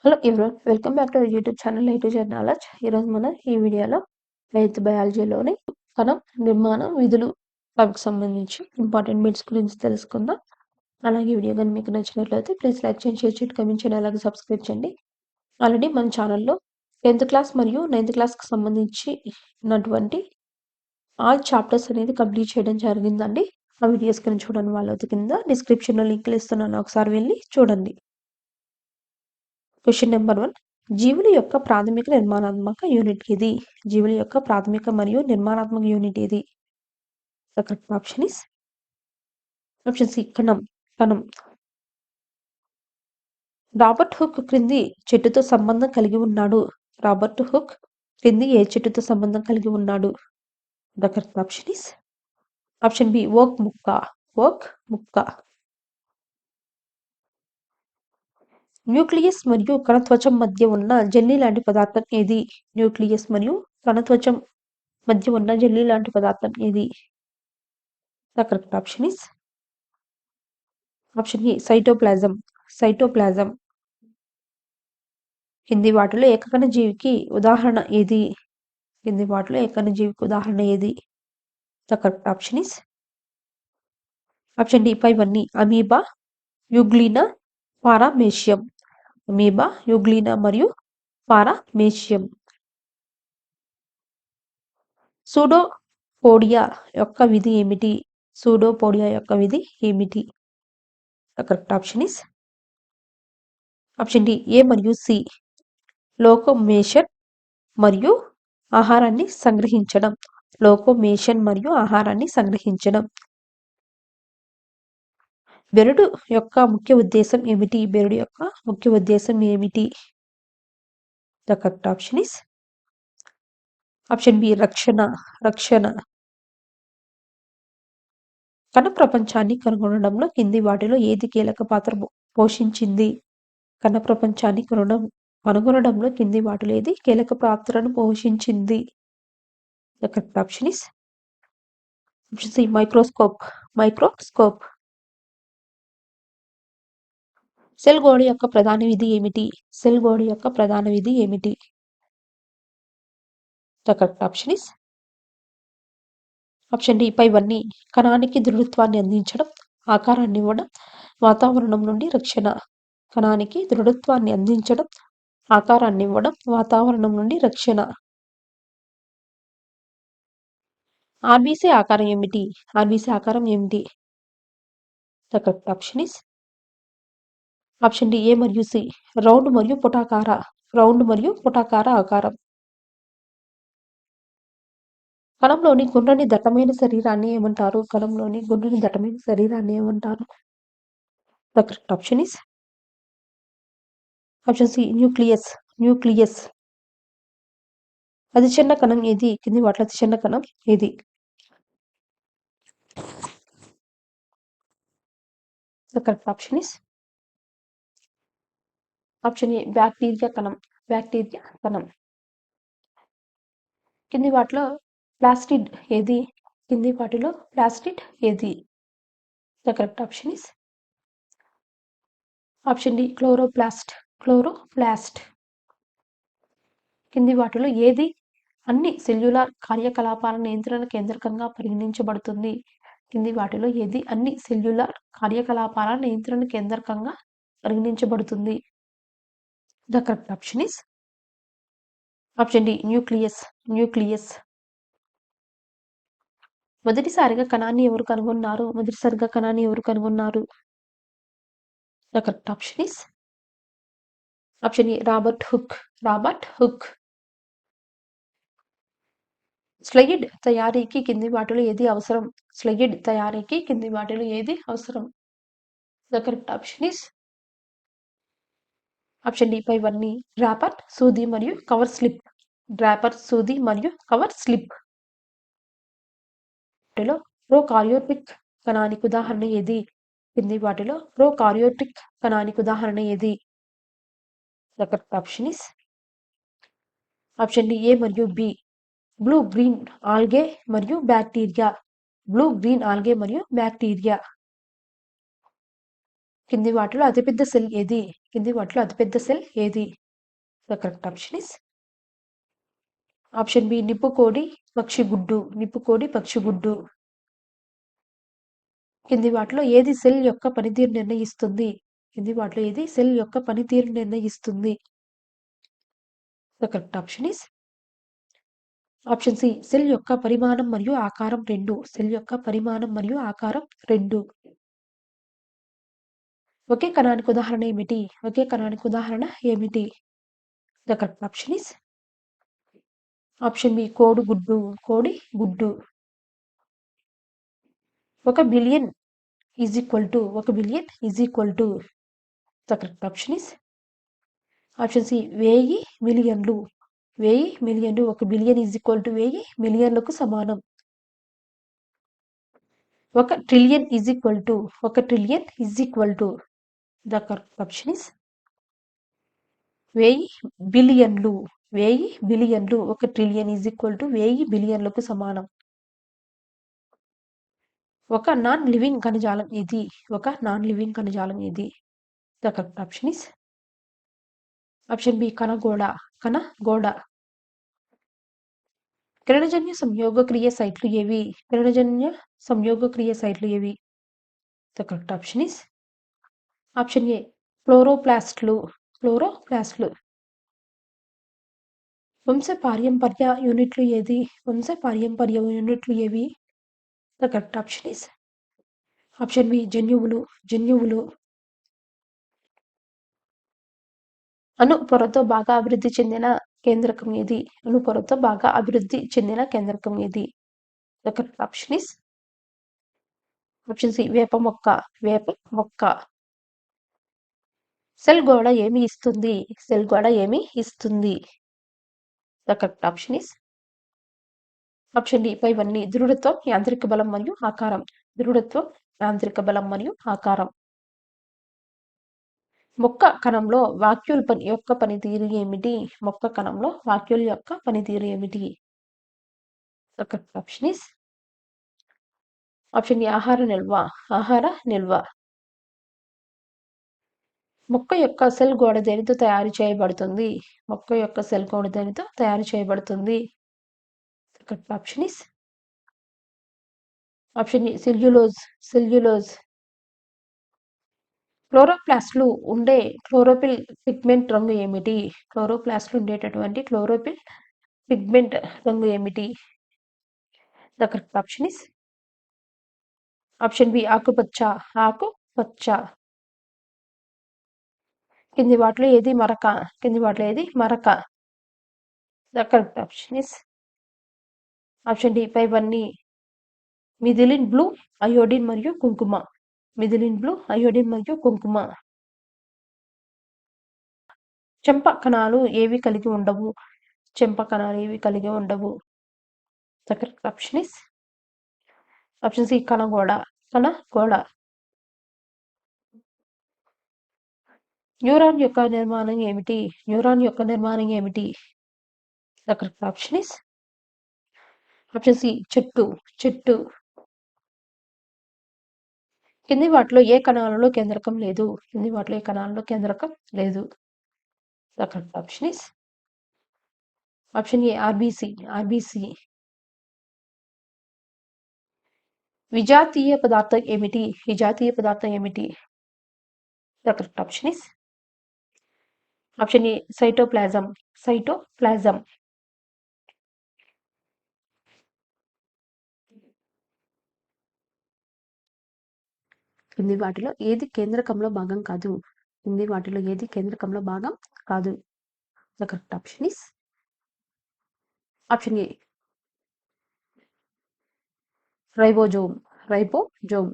Hello everyone, welcome back to YouTube channel A to Z knowledge. ఈరోజు మనం ఈ వీడియోలో ఎయిత్ బయాలజీలోని కణం నిర్మాణం విధులు టాపిక్ సంబంధించి ఇంపార్టెంట్ బిట్స్ గురించి తెలుసుకుందాం. అలాగే వీడియో కానీ మీకు నచ్చినట్లయితే ప్లీజ్ లైక్ చేయండి, షేర్ చేయండి, కమెంట్ చేయండి, అలాగే సబ్స్క్రైబ్ చేయండి. ఆల్రెడీ మన ఛానల్లో 10th క్లాస్ మరియు 9th క్లాస్కి సంబంధించి ఉన్నటువంటి ఆల్ చాప్టర్స్ అనేది కంప్లీట్ చేయడం జరిగిందండి. ఆ వీడియోస్ కానీ చూడండి, వాళ్ళ కింద డిస్క్రిప్షన్లో లింకులు ఇస్తున్నాను, ఒకసారి వెళ్ళి చూడండి. క్వశ్చన్ నెంబర్ 1, జీవుల యొక్క ప్రాథమిక నిర్మాణాత్మక యూనిట్ ఏది? జీవుల యొక్క ప్రాథమిక మరియు నిర్మాణాత్మక యూనిట్ ఏది? The correct option is option C, కణం. కణం. రాబర్ట్ హుక్ క్రింది చెట్టుతో సంబంధం కలిగి ఉన్నాడు. రాబర్ట్ హుక్ క్రింది ఏ చెట్టుతో సంబంధం కలిగి ఉన్నాడు? The correct option is option B, oak ముక్క. ఓక్ ముక్క. న్యూక్లియస్ మరియు కణత్వచం మధ్య ఉన్న జెల్లీ లాంటి పదార్థం ఏది? న్యూక్లియస్ మరియు కణత్వచం మధ్య ఉన్న జెల్లీ లాంటి పదార్థం ఏది? The correct option is option A, cytoplasm. Cytoplasm. కింది వాటిలో ఏకకణ జీవికి ఉదాహరణ ఏది? కింది వాటిలో ఏకకణ జీవికి ఉదాహరణ ఏది? The correct option is option D, పైవన్నీ. Amoeba, euglena, paramecium. Amoeba, euglena మరియు పారామేషియం. సూడోపోడియా యొక్క విధి ఏమిటి? సూడోపోడియా యొక్క విధి ఏమిటి? The correct option is option D, A మరియు సి. లోకోమేషన్ మరియు ఆహారాన్ని సంగ్రహించడం. లోకోమేషన్ మరియు ఆహారాన్ని సంగ్రహించడం. బెరడు యొక్క ముఖ్య ఉద్దేశం ఏమిటి? బెరడు యొక్క ముఖ్య ఉద్దేశం ఏమిటి? The correct option is option B, రక్షణ. రక్షణ. కణ ప్రపంచాన్ని కనుగొనడంలో కింది వాటిలో ఏది కీలక పాత్ర పోషించింది? కణ ప్రపంచాన్ని కనుగొనడంలో కింది వాటిలో ఏది కీలక పాత్రను పోషించింది? The correct option is option C, microscope. Microscope. Cell గోడ యొక్క ప్రధాన విధి ఏమిటి? సెల్ గోడ యొక్క ప్రధాన విధి ఏమిటి? The correct option is option D, పైవన్నీ. కణానికి దృఢత్వాన్ని అందించడం, ఆకారాన్ని ఇవ్వడం, వాతావరణం నుండి రక్షణ. కణానికి దృఢత్వాన్ని అందించడం, ఆకారాన్ని ఇవ్వడం, వాతావరణం నుండి రక్షణ. ఆర్బీసీ ఆకారం ఏమిటి? ఆర్బీసీ ఆకారం ఏమిటి? The correct option is option D, A మరియు సి. రౌండ్ మరియు పుటాకార. రౌండ్ మరియు పుటాకార ఆకారం. కణంలోని గుండ్రని దట్టమైన శరీరాన్ని ఏమంటారు? కణంలోని గుండ్రని దట్టమైన శరీరాన్ని ఏమంటారు? The correct option is option C, nucleus. Nucleus. అతి చిన్న కణం ఏది? కింది వాటిలో అతి చిన్న కణం ఏది? The correct option is option A, bacteria కణం. బ్యాక్టీరియా కణం. కింది వాటిలో ప్లాస్టిడ్ ఏది? కింది వాటిలో ప్లాస్టిడ్ ఏది? The correct option is option D, chloroplast. Chloroplast. కింది వాటిలో ఏది అన్ని సెల్యులార్ కార్యకలాపాల నియంత్రణ కేంద్రకంగా పరిగణించబడుతుంది? కింది వాటిలో ఏది అన్ని సెల్యులార్ కార్యకలాపాల నియంత్రణ కేంద్రకంగా పరిగణించబడుతుంది? The correct option is option D, nucleus. Nucleus. మొదటిసారిగా కణాన్ని ఎవరు కనుగొన్నారు? మొదటిసారిగా కణాన్ని ఎవరు కనుగొన్నారు? The correct option is option A, Robert Hooke. Robert Hooke. Slide తయారీకి కింది వాటిలో ఏది అవసరం? స్లయిడ్ తయారీకి కింది వాటిలో ఏది అవసరం? The correct option is option D, పైవన్నీ. డ్రాపర్, సూది మరియు కవర్ స్లిప్. డ్రాపర్, సూది మరియు కవర్ స్లిప్. వాటిలో ప్రోకార్యోటిక్ కణానికి ఉదాహరణ ఏది? కింది వాటిలో ప్రోకార్యోటిక్ కణానికి ఉదాహరణ ఏది? The correct option is option D, A మరియు బి. బ్లూ గ్రీన్ ఆల్గే మరియు బ్యాక్టీరియా. బ్లూ గ్రీన్ ఆల్గే మరియు బ్యాక్టీరియా. కింది వాటిలో అతిపెద్ద సెల్ ఏది? కింది వాటిలో అతిపెద్ద సెల్ ఏది? The correct option is option B నిప్పుకోడి పక్షిగుడ్డు. నిప్పుకోడి పక్షిగుడ్డు. కింది వాటిలో ఏది సెల్ యొక్క పనితీరు నిర్ణయిస్తుంది? కింది వాటిలో ఏది సెల్ యొక్క పనితీరు నిర్ణయిస్తుంది? The correct option is option C cell యొక్క పరిమాణం మరియు ఆకారం 2. సెల్ యొక్క పరిమాణం మరియు ఆకారం 2. ఒకే కణానికి ఉదాహరణ ఏమిటి? ఒకే కణానికి ఉదాహరణ ఏమిటి? The correct option is option B కోడిగుడ్డు. కోడి గుడ్డు. 1 billion is equal to 1 billion is equal to the correct option is option C 1000 మిలియన్లు. 1000 మిలియన్లు. 1 బిలియన్ ఈజ్ ఈక్వల్ టు 1000 మిలియన్లకు సమానం. 1 trillion is equal to 1 trillion is equal to the correct option is 1000 బిలియన్లు. 1000 బిలియన్లు. 1 trillion is equal to 1000 బిలియన్లకు సమానం. ఒక non living కణజాలం ఇది. ఒక నాన్ లివింగ్ కణజాలం ఇది. The correct option is option B కణగోడ. కణగోడ. కిరణజన్య సంయోగక్రియ సైట్లు ఏవి? కిరణజన్య సంయోగక్రియ సైట్లు ఏవి? The correct option is option A క్లోరోప్లాస్ట్లు. క్లోరోప్లాస్ట్లు. వంశపార్యంపర్య యూనిట్లు ఏది? వంశపార్యంపర్య యూనిట్లు ఏవి? The correct option is option B జన్యువులు. జన్యువులు. అణు పొరతో బాగా అభివృద్ధి చెందిన కేంద్రకం ఏది? అణు పొరతో బాగా అభివృద్ధి చెందిన కేంద్రకం ఏది? The correct option is option C వేప మొక్క. వేప మొక్క. సెల్ గోడ ఏమి ఇస్తుంది? సెల్ గోడ ఏమి ఇస్తుంది? The correct option is option D పైవన్నీ దృఢత్వం, యాంత్రిక బలం మరియు ఆకారం. దృఢత్వం, యాంత్రిక బలం మరియు ఆకారం. మొక్క కణంలో వాక్యూల్ యొక్క పనితీరు ఏమిటి? మొక్క కణంలో వాక్యూల్ యొక్క పనితీరు ఏమిటి? The correct option is option D ఆహార నిల్వ. ఆహార నిల్వ. మొక్క యొక్క సెల్ గోడ దేనితో తయారు చేయబడుతుంది? మొక్క యొక్క సెల్ గోడ దేనితో తయారు చేయబడుతుంది? The correct option is option D cellulose. Cellulose. క్లోరోప్లాస్ట్లు ఉండే క్లోరోఫిల్ పిగ్మెంట్ రంగు ఏమిటి? క్లోరోప్లాస్ట్లు ఉండేటటువంటి క్లోరోఫిల్ పిగ్మెంట్ రంగు ఏమిటి? The correct option is option B ఆకుపచ్చ. ఆకుపచ్చ. కింది వాటిలో ఏది మరక? కింది వాటిలో ఏది మరక? The correct option is option D పైవన్నీ మిథిలిన్ బ్లూ, అయోడిన్ మరియు కుంకుమ. మిథిలిన్ బ్లూ, అయోడిన్ మరియు కుంకుమ. చెంప కణాలు ఏవి కలిగి ఉండవు? చెంప కణాలు ఏవి కలిగి ఉండవు? The correct option is option C కణగోడ. కణగోడ. న్యూరాన్ యొక్క నిర్మాణం ఏమిటి? న్యూరాన్ యొక్క నిర్మాణం ఏమిటి? The correct option is option C చెట్టు. చెట్టు. కింది వాటిలో ఏ కణాలలో కేంద్రకం లేదు? కింది వాటిలో ఏ కణాలలో కేంద్రకం లేదు? The correct option is option A RBC. RBC. విజాతీయ పదార్థం ఏమిటి? విజాతీయ పదార్థం ఏమిటి? The correct option is option A cytoplasm. Cytoplasm. కింది వాటిలో ఏది కేంద్రకంలో భాగం కాదు? కింది వాటిలో ఏది కేంద్రకంలో భాగం కాదు? The correct option is option A ribosome. Ribosome.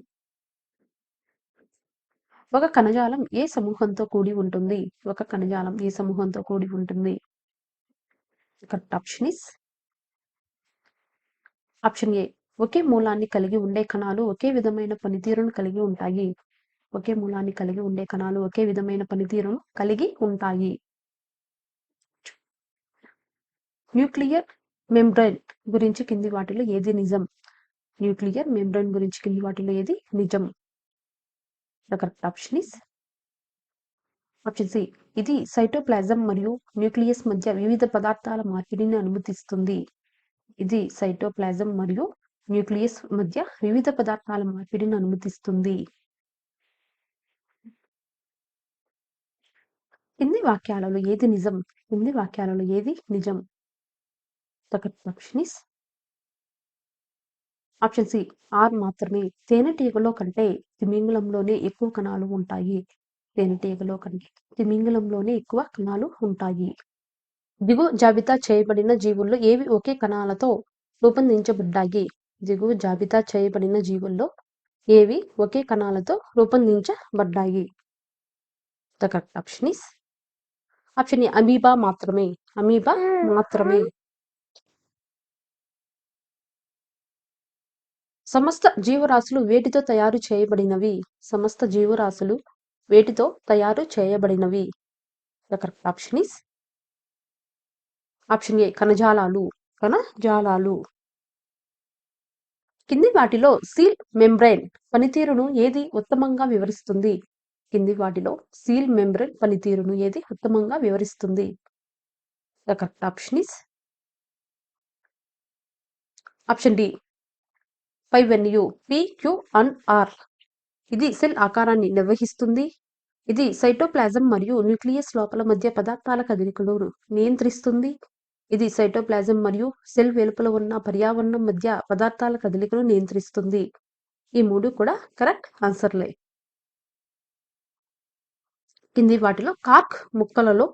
ఒక కణజాలం ఏ సమూహంతో కూడి ఉంటుంది? ఒక కణజాలం ఏ సమూహంతో కూడి ఉంటుంది? Correct option is option A ఒకే మూలాన్ని కలిగి ఉండే కణాలు ఒకే విధమైన పనితీరును కలిగి ఉంటాయి. ఒకే మూలాన్ని కలిగి ఉండే కణాలు ఒకే విధమైన పనితీరును కలిగి ఉంటాయి. న్యూక్లియర్ మెంబ్రైన్ గురించి కింది వాటిలో ఏది నిజం? న్యూక్లియర్ మెంబ్రైన్ గురించి కింది వాటిలో ఏది నిజం? The correct option is option C, ఇది సైటోప్లాజం మరియు న్యూక్లియస్ మధ్య వివిధ పదార్థాల మార్పిడిని అనుమతిస్తుంది. ఇది సైటోప్లాజం మరియు న్యూక్లియస్ మధ్య వివిధ పదార్థాల మార్పిడిని అనుమతిస్తుంది. కింది వాక్యాలలో ఏది నిజం? కింది వాక్యాలలో ఏది నిజం? The correct option is option C, R మాత్రమే. తేనెటీగలో కంటే తిమింగలంలోనే ఎక్కువ కణాలు ఉంటాయి. తేనెటీగలో కంటే తిమింగలంలోనే ఎక్కువ కణాలు ఉంటాయి. దిగువ జాబితా చేయబడిన జీవుల్లో ఏవి ఒకే కణాలతో రూపొందించబడ్డాయి? దిగువ జాబితా చేయబడిన జీవుల్లో ఏవి ఒకే కణాలతో రూపొందించబడ్డాయి? The correct option is option A, amoeba మాత్రమే. అమీబా మాత్రమే. సమస్త జీవరాశులు వేటితో తయారు చేయబడినవి? సమస్త జీవరాశులు వేటితో తయారు చేయబడినవి? The correct option is option A, కణజాలాలు. కణజాలాలు. కింది వాటిలో సీల్ మెంబ్రేన్ పనితీరును ఏది ఉత్తమంగా వివరిస్తుంది? కింది వాటిలో సీల్ మెంబ్రేన్ పనితీరును ఏది ఉత్తమంగా వివరిస్తుంది? The correct option is option D, పైవెన్యూ. P, Q and R. ఇది సెల్ ఆకారాన్ని నిర్వహిస్తుంది. ఇది సైటోప్లాజం మరియు న్యూక్లియస్ లోపల మధ్య పదార్థాల కదలికలను నియంత్రిస్తుంది. ఇది సైటోప్లాజం మరియు సెల్ వెలుపల ఉన్న పర్యావరణం మధ్య పదార్థాల కదలికను నియంత్రిస్తుంది. ఈ మూడు కూడా కరెక్ట్ ఆన్సర్లే. కింది వాటిలో కార్క్ ముక్కలలో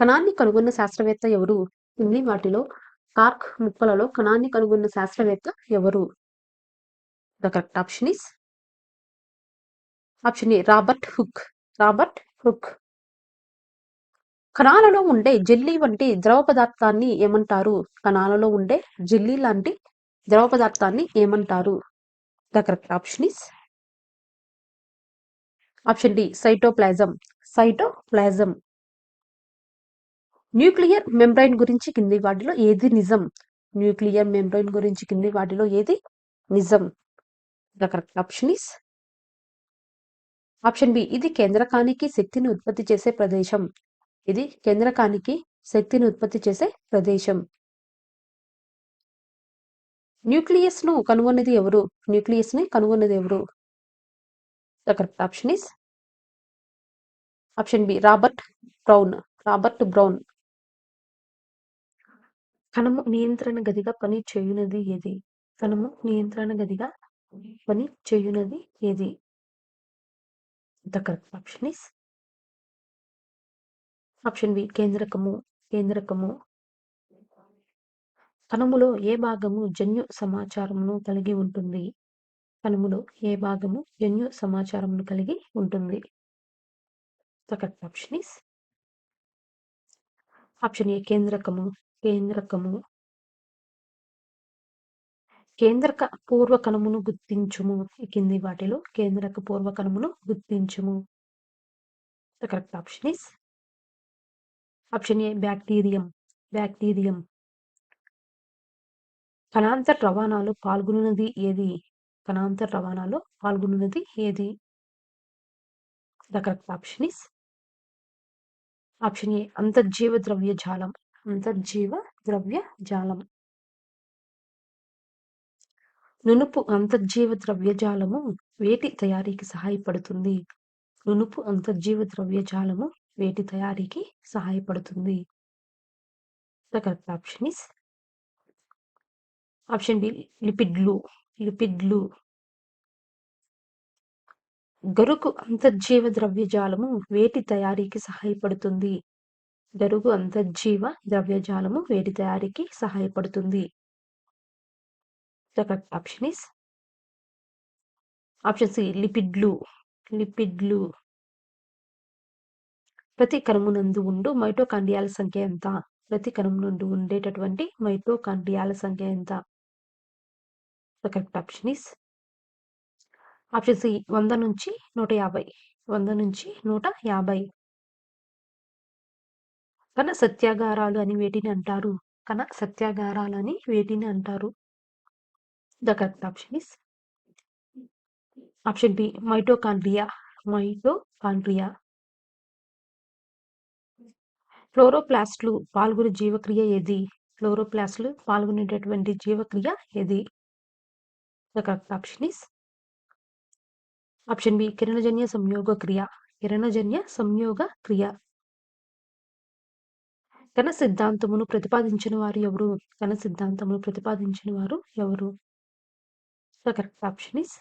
కణాన్ని కనుగొన్న శాస్త్రవేత్త ఎవరు? కింది వాటిలో కార్క్ ముక్కలలో కణాన్ని కనుగొన్న శాస్త్రవేత్త ఎవరు? The correct option is option A, Robert Hooke. Robert hook. కణాలలో ఉండే జెల్లీ వంటి ద్రవ పదార్థాన్ని ఏమంటారు? కణాలలో ఉండే జెల్లీ లాంటి ద్రవ పదార్థాన్ని ఏమంటారు? The correct option is option D, cytoplasm. Cytoplasm. Nuclear membrane గురించి కింది వాటిలో ఏది నిజం? న్యూక్లియర్ మెంబ్రైన్ గురించి కింది వాటిలో ఏది నిజం? The correct option is option B, ఇది కేంద్రకానికి శక్తిని ఉత్పత్తి చేసే ప్రదేశం. ఇది కేంద్రకానికి శక్తిని ఉత్పత్తి చేసే ప్రదేశం. న్యూక్లియస్ ను కనుగొన్నది ఎవరు? న్యూక్లియస్ ని కనుగొన్నది ఎవరు? The correct option is option B, Robert Brown. Robert Brown. కణము నియంత్రణ గదిగా పని చేయునది ఏది? కణము నియంత్రణ గదిగా పని చేయునది ఏది? The correct option is option B, కేంద్రకము. కేంద్రకము. కణములో ఏ భాగము జన్యు సమాచారమును కలిగి ఉంటుంది? కణములో ఏ భాగము జన్యు సమాచారమును కలిగి ఉంటుంది? The correct option is option A, కేంద్రకము. కేంద్రకము. కేంద్రక పూర్వ కణమును గుర్తించుము. ఈ కింది వాటిలో కేంద్రక పూర్వ కణమును గుర్తించుము. The correct option is option A, bacterium. Bacterium. కణాంతర రవాణాలో పాల్గొన్నది ఏది? కణాంతర రవాణాలో పాల్గొన్నది ఏది? The correct option is option A, అంతర్జీవ ద్రవ్య జాలం. అంతర్జీవ ద్రవ్య జాలం. నునుపు అంతర్జీవ ద్రవ్య జాలము వేటి తయారీకి సహాయపడుతుంది? నునుపు అంతర్జీవ ద్రవ్య జాలము వేటి తయారీకి సహాయపడుతుంది? The correct option is option B, లిపిడ్లు. లిపిడ్లు. గరుకు అంతర్జీవ ద్రవ్యజాలము వేటి తయారీకి సహాయపడుతుంది? గరుకు అంతర్జీవ ద్రవ్యజాలము వేటి తయారీకి సహాయపడుతుంది? The correct option is option C, లిపిడ్లు. లిపిడ్లు. ప్రతి కణమునందు ఉండు మైటోకాండ్రియాల సంఖ్య ఎంత? ప్రతి కణము నుండి ఉండేటటువంటి మైటోకాండ్రియాల సంఖ్య ఎంత? The correct option is option C, 100 నుంచి 150. 100 నుంచి 150. కణ సత్యాగారాలు అని వేటిని అంటారు? కణ సత్యాగారాలు అని వేటిని అంటారు? The correct option is option B, mitochondria. Mitochondria. క్లోరోప్లాస్ట్లు పాల్గొనే జీవక్రియ ఏది? క్లోరోప్లాస్ట్లు పాల్గొనేటటువంటి జీవక్రియ ఏది? The correct option is option B కిరణజన్య సంయోగ క్రియ. కిరణజన్య సంయోగ క్రియ. కణ సిద్ధాంతమును ప్రతిపాదించిన వారు ఎవరు? కణ సిద్ధాంతమును ప్రతిపాదించిన వారు ఎవరు? The correct option is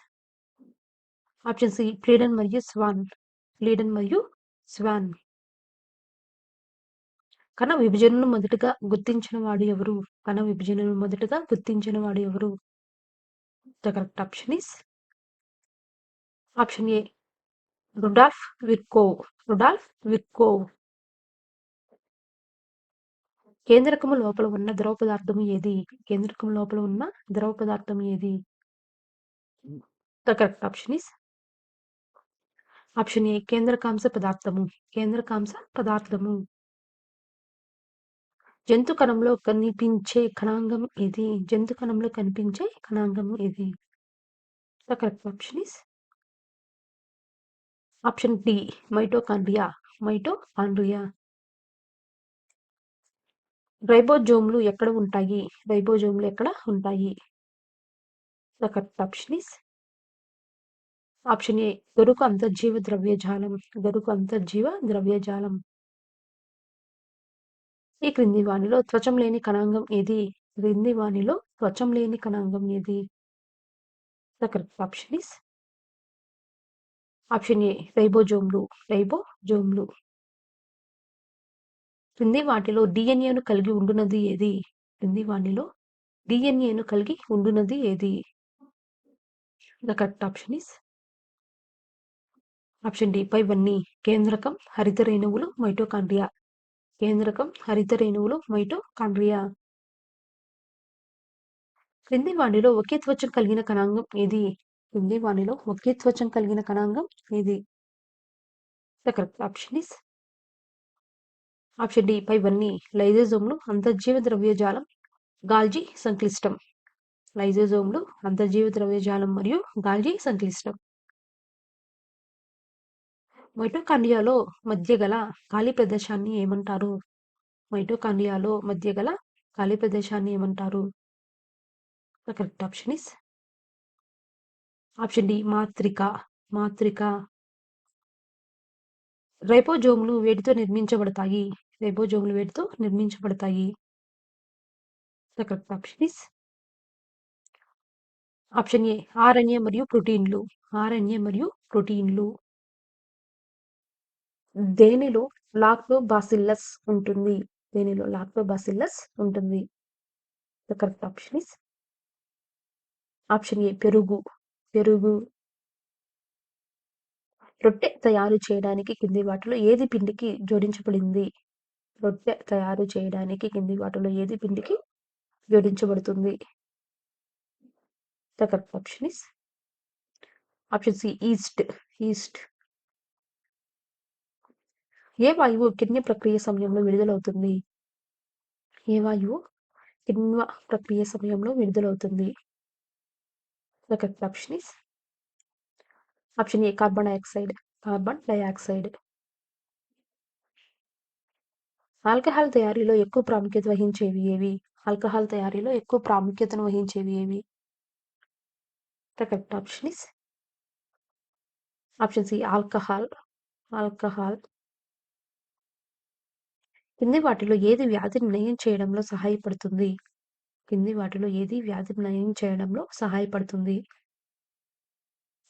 option C ఫ్రీడెన్ మరియు స్వాన్. ఫ్రీడెన్ మరియు స్వాన్. కణ విభజనను మొదటగా గుర్తించిన వాడు ఎవరు? కణ విభజనను మొదటగా గుర్తించిన వాడు ఎవరు? The correct option is option A Rudolf Virchow. Rudolf Virchow. కేంద్రకము లోపల ఉన్న ద్రవ పదార్థము ఏది? కేంద్రకము లోపల ఉన్న ద్రవ పదార్థం ఏది? The correct option is option A కేంద్రకాంశ పదార్థము. కేంద్రకాంశ పదార్థము. జంతు కణంలో కనిపించే కణాంగం ఏది? జంతు కణంలో కనిపించే కణాంగం ఏది? The correct option is option D mitochondria. Mitochondria. రైబోజోమ్లు ఎక్కడ ఉంటాయి? రైబోజోమ్లు ఎక్కడ ఉంటాయి? The correct option is option A గరుకు అంతర్జీవ ద్రవ్యజాలం. గరుకు అంతర్జీవ ద్రవ్యజాలం. ఈ క్రింది వానిలో త్వచం లేని కణాంగం ఏది? క్రింది వానిలో త్వచం లేని కణాంగం ఏది? The correct option is option A రైబోజోమ్లు. రైబోజోమ్లు. క్రింది వాటిలో డిఎన్ఏను కలిగి ఉండునది ఏది? క్రింది వానిలో డిఎన్ఏను కలిగి ఉండునది ఏది? The correct option is option D పైవన్నీ. కేంద్రకం, హరిత రేణువులు, మైటోకాండ్రియా. కేంద్రకం, హరిత రేణువులు, మైటోకాండ్రియా. క్రింది వానిలో ఒకే త్వచం కలిగిన కణాంగం ఏది? క్రింది వానిలో ఒకే త్వచం కలిగిన కణాంగం ఏది? The correct option is option D పైవన్నీ. లైజోజోమ్లు, అంతర్జీవ ద్రవ్యజాలం, గాల్జీ సంక్లిష్టం. లైజోజోమ్లు, అంతర్జీవ ద్రవ్యజాలం మరియు గాల్జీ సంక్లిష్టం. మైటోకాండ్రియాలో మధ్య గల ఖాళీ ప్రదేశాన్ని ఏమంటారు? మైటోకాండ్రియాలో మధ్య గల ఖాళీ ప్రదేశాన్ని ఏమంటారు? The correct option is option D మాత్రిక. మాత్రిక. రైబోజోమ్లు వేటితో నిర్మించబడతాయి? రైబోజోమ్లు వేటితో నిర్మించబడతాయి? The correct option is option A RNA మరియు ప్రోటీన్లు. ఆర్ఎన్ఏ మరియు ప్రోటీన్లు. దేనిలో లాక్టోబాసిల్లస్ ఉంటుంది? దేనిలో లాక్టోబాసిల్లస్ ఉంటుంది? The correct option is option ఏ పెరుగు. పెరుగు. రొట్టె తయారు చేయడానికి కింది వాటిలో ఏది పిండికి జోడించబడింది? రొట్టె తయారు చేయడానికి కింది వాటిలో ఏది పిండికి జోడించబడుతుంది? The correct option is option C yeast. Yeast. ఏ వాయువు కిణ్వ ప్రక్రియ సమయంలో విడుదలవుతుంది? ఏ వాయువు కిణ్వ ప్రక్రియ సమయంలో విడుదలవుతుంది? The correct option is option A carbon dioxide. Carbon dioxide. Alcohol తయారీలో ఎక్కువ ప్రాముఖ్యత వహించేవి ఏవి? ఆల్కహాల్ తయారీలో ఎక్కువ ప్రాముఖ్యతను వహించేవి ఏవి? The correct option is option C alcohol. Alcohol. కింది వాటిలో ఏది వ్యాధిని నయం చేయడంలో సహాయపడుతుంది? కింది వాటిలో ఏది వ్యాధిని నయం చేయడంలో సహాయపడుతుంది?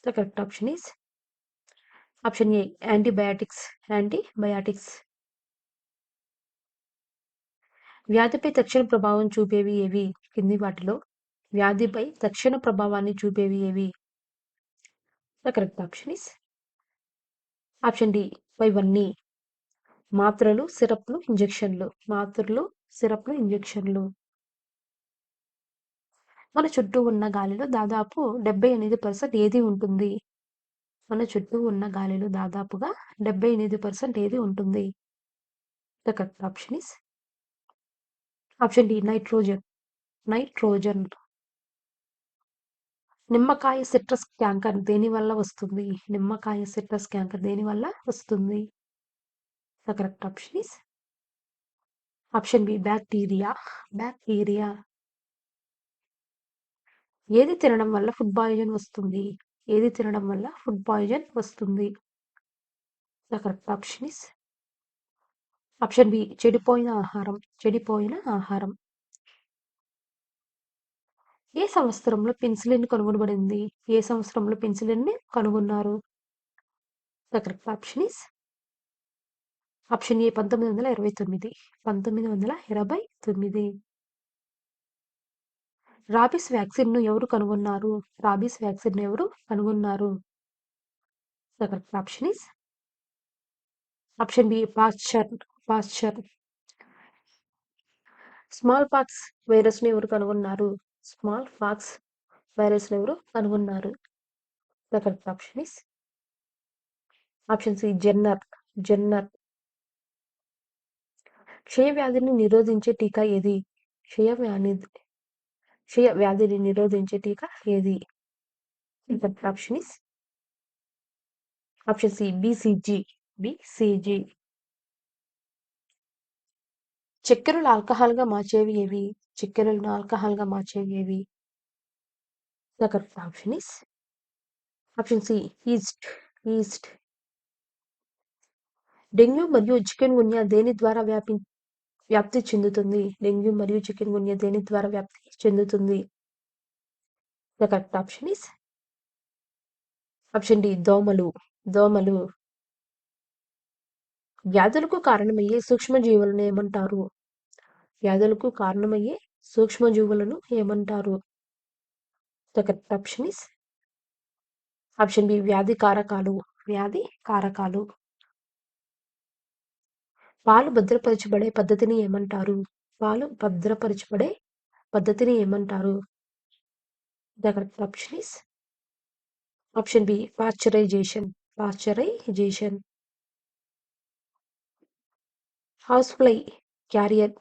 The correct option is option A antibiotics. Antibiotics. వ్యాధిపై తక్షణ ప్రభావం చూపేవి ఏవి? కింది వాటిలో వ్యాధిపై తక్షణ ప్రభావాన్ని చూపేవి ఏవి? The correct option is option D పైవన్నీ. మాత్రలు, సిరప్లు, ఇంజెక్షన్లు. మాత్రలు, సిరప్లు, ఇంజెక్షన్లు. మన చుట్టూ ఉన్న గాలిలో దాదాపు 78% ఏది ఉంటుంది? మన చుట్టూ ఉన్న గాలిలో దాదాపుగా 78% ఏది ఉంటుంది? The correct option is option D nitrogen. Nitrogen. నిమ్మకాయ సిట్రస్ క్యాంకర్ దేని వల్ల వస్తుంది? నిమ్మకాయ సిట్రస్ క్యాంకర్ దేని వల్ల వస్తుంది? The correct option is option B bacteria. Bacteria. ఏది తినడం వల్ల ఫుడ్ పాయిజన్ వస్తుంది? ఏది తినడం వల్ల ఫుడ్ పాయిజన్ వస్తుంది? The correct option is option B చెడిపోయిన ఆహారం. చెడిపోయిన ఆహారం. ఏ సంవత్సరంలో పెన్సిలిన్ కనుగొనబడింది? ఏ సంవత్సరంలో పెన్సిలిన్ ని కనుగొన్నారు? The correct option is option A 1929. 1929. Rabies vaccine ను ఎవరు కనుగొన్నారు? రాబీస్ వ్యాక్సిన్ ను ఎవరు కనుగొన్నారు? The correct option is option B Pasteur. Pasteur. Smallpox virus ను ఎవరు కనుగొన్నారు? స్మాల్ పాక్స్ వైరస్ ను ఎవరు కనుగొన్నారు? The correct option is option C Jenner. Jenner. క్షయ వ్యాధిని నిరోధించే టీకా ఏది? క్షయ వ్యాధిని నిరోధించే టీకా ఏది? The correct option is option C BCG. BCG. చక్కెరలు ఆల్కహాల్ గా మార్చేవి ఏవి? చక్కెరలను ఆల్కహాల్ గా మార్చేవి ఏవి? The correct option is option C yeast. Yeast. Dengue మరియు చికెన్ గున్యా దేని ద్వారా వ్యాప్తి చెందుతుంది? డెంగ్యూ మరియు చికెన్ గున్యా దేని ద్వారా వ్యాప్తి చెందుతుంది? The correct option is option D దోమలు. దోమలు. వ్యాధులకు కారణమయ్యే సూక్ష్మజీవులను ఏమంటారు? వ్యాధులకు కారణమయ్యే సూక్ష్మజీవులను ఏమంటారు? The correct option is option B వ్యాధి కారకాలు. వ్యాధి కారకాలు. పాలు భద్రపరచబడే పద్ధతిని ఏమంటారు? పాలు భద్రపరచబడే పద్ధతిని ఏమంటారు? The correct option is option B pasteurisation. Pasteurisation. House fly carrier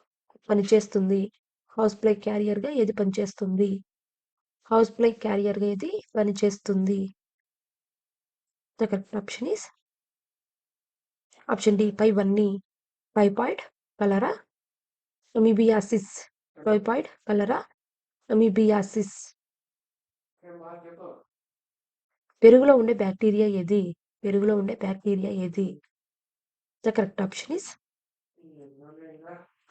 పనిచేస్తుంది. హౌస్ ఫ్లై క్యారియర్ గా ఏది పనిచేస్తుంది? హౌస్ ఫ్లై క్యారియర్ గా ఏది పనిచేస్తుంది? The correct option is option D పైవన్నీ. Typhoid, cholera, amoebiasis. Typhoid, cholera, amoebiasis. పెరుగులో ఉండే బ్యాక్టీరియా ఏది? పెరుగులో ఉండే బ్యాక్టీరియా ఏది? The correct option is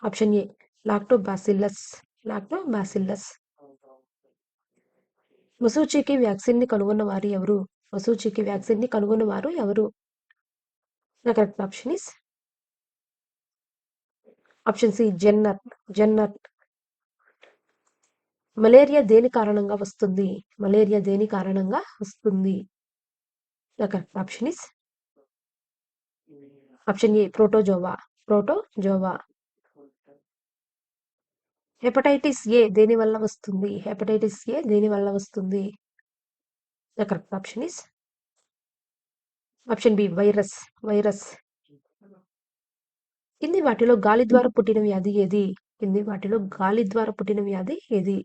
option A lactobacillus. Lactobacillus. మసూచికి వ్యాక్సిన్ ని కనుగొన్న వారు ఎవరు? మసూచికి వ్యాక్సిన్ ని కనుగొన్న వారు ఎవరు? The correct option is option C Jenner. Jenner. Malaria దేని కారణంగా వస్తుంది? మలేరియా దేని కారణంగా వస్తుంది? The correct option is option A protozoa. Protozoa. Hepatitis A దేని వల్ల వస్తుంది? హెపటైటిస్ ఏ దేని వల్ల వస్తుంది? The correct option is option B virus. Virus. కింది వాటిలో గాలి ద్వారా పుట్టిన వ్యాధి ఏది? కింది వాటిలో గాలి ద్వారా పుట్టిన వ్యాధి ఏది?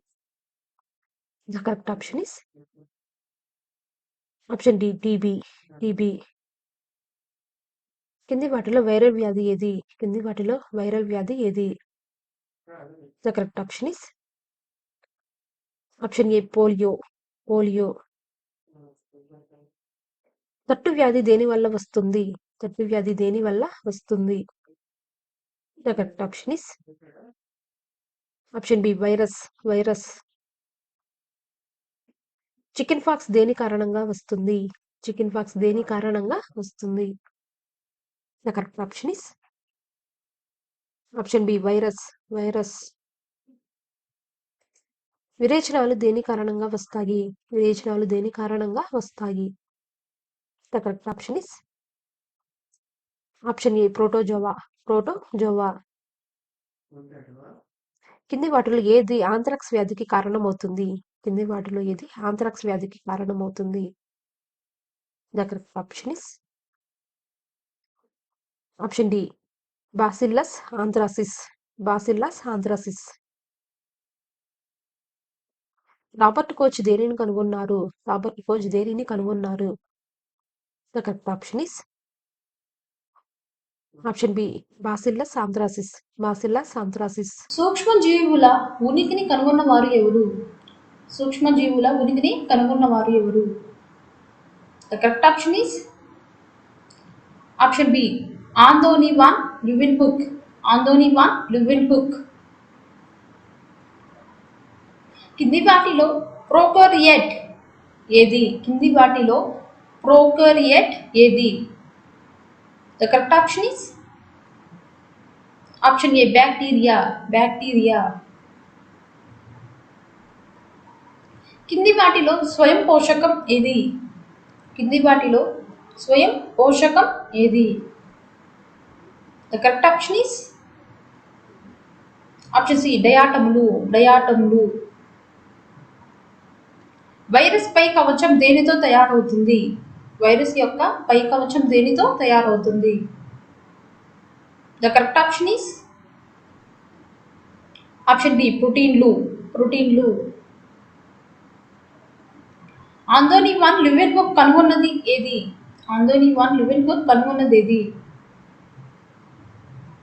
The correct option is option D TB. TB. కింది వాటిలో వైరల్ వ్యాధి ఏది? కింది వాటిలో వైరల్ వ్యాధి ఏది? The correct option is option A polio. Polio. తట్టు వ్యాధి దేని వల్ల వస్తుంది? తట్టు వ్యాధి దేని వల్ల వస్తుంది? The correct option is option B virus. Virus. Chickenpox దేని కారణంగా వస్తుంది? చికెన్ పాక్స్ దేని కారణంగా వస్తుంది? The correct option is option B virus. Virus. విరేచనాలు దేని కారణంగా వస్తాయి? విరేచనాలు దేని కారణంగా వస్తాయి? The correct option is option A protozoa. Protozoa. కింది వాటిలో ఏది ఆంథ్రాక్స్ వ్యాధికి కారణమవుతుంది? కింది వాటిలో ఏది ఆంథ్రాక్స్ వ్యాధికి కారణమవుతుంది? The correct option is option D bacillus anthracis. Bacillus anthracis. Robert Koch దేనిని కనుగొన్నారు? రాబర్ట్ కోచ్ దేనిని కనుగొన్నారు? The correct option is option B bacillus anthracis. Bacillus anthracis. సూక్ష్మజీవుల ఉనికిని కనుగొన్నవారు ఎవరు? సూక్ష్మజీవుల ఉనికిని కనుగొన్నవారు ఎవరు? The correct option is option B Anthony van Leeuwenhoek. Anthony van Leeuwenhoek. కింది వాటిలో ప్రోకారియట్ ఏది? కింది వాటిలో ప్రోకారియట్ ఏది? The correct option is option A bacteria. Bacteria. కింది వాటిలో స్వయం పోషకం ఏది? కింది వాటిలో స్వయం పోషకం ఏది? The correct option is option C డయాటములు. డయాటములు. వైరస్ పై కవచం దేనితో తయారవుతుంది? వైరస్ యొక్క పై కవచం దేనితో తయారవుతుంది? The correct option is option B ప్రోటీన్లు. ప్రోటీన్లు. ఆంథోనీ వాన్ ల్యూవెన్హుక్ కనుగొన్నది ఏది? ఆంథోనీ వాన్ ల్యూవెన్హుక్ కనుగొన్నది ఏది?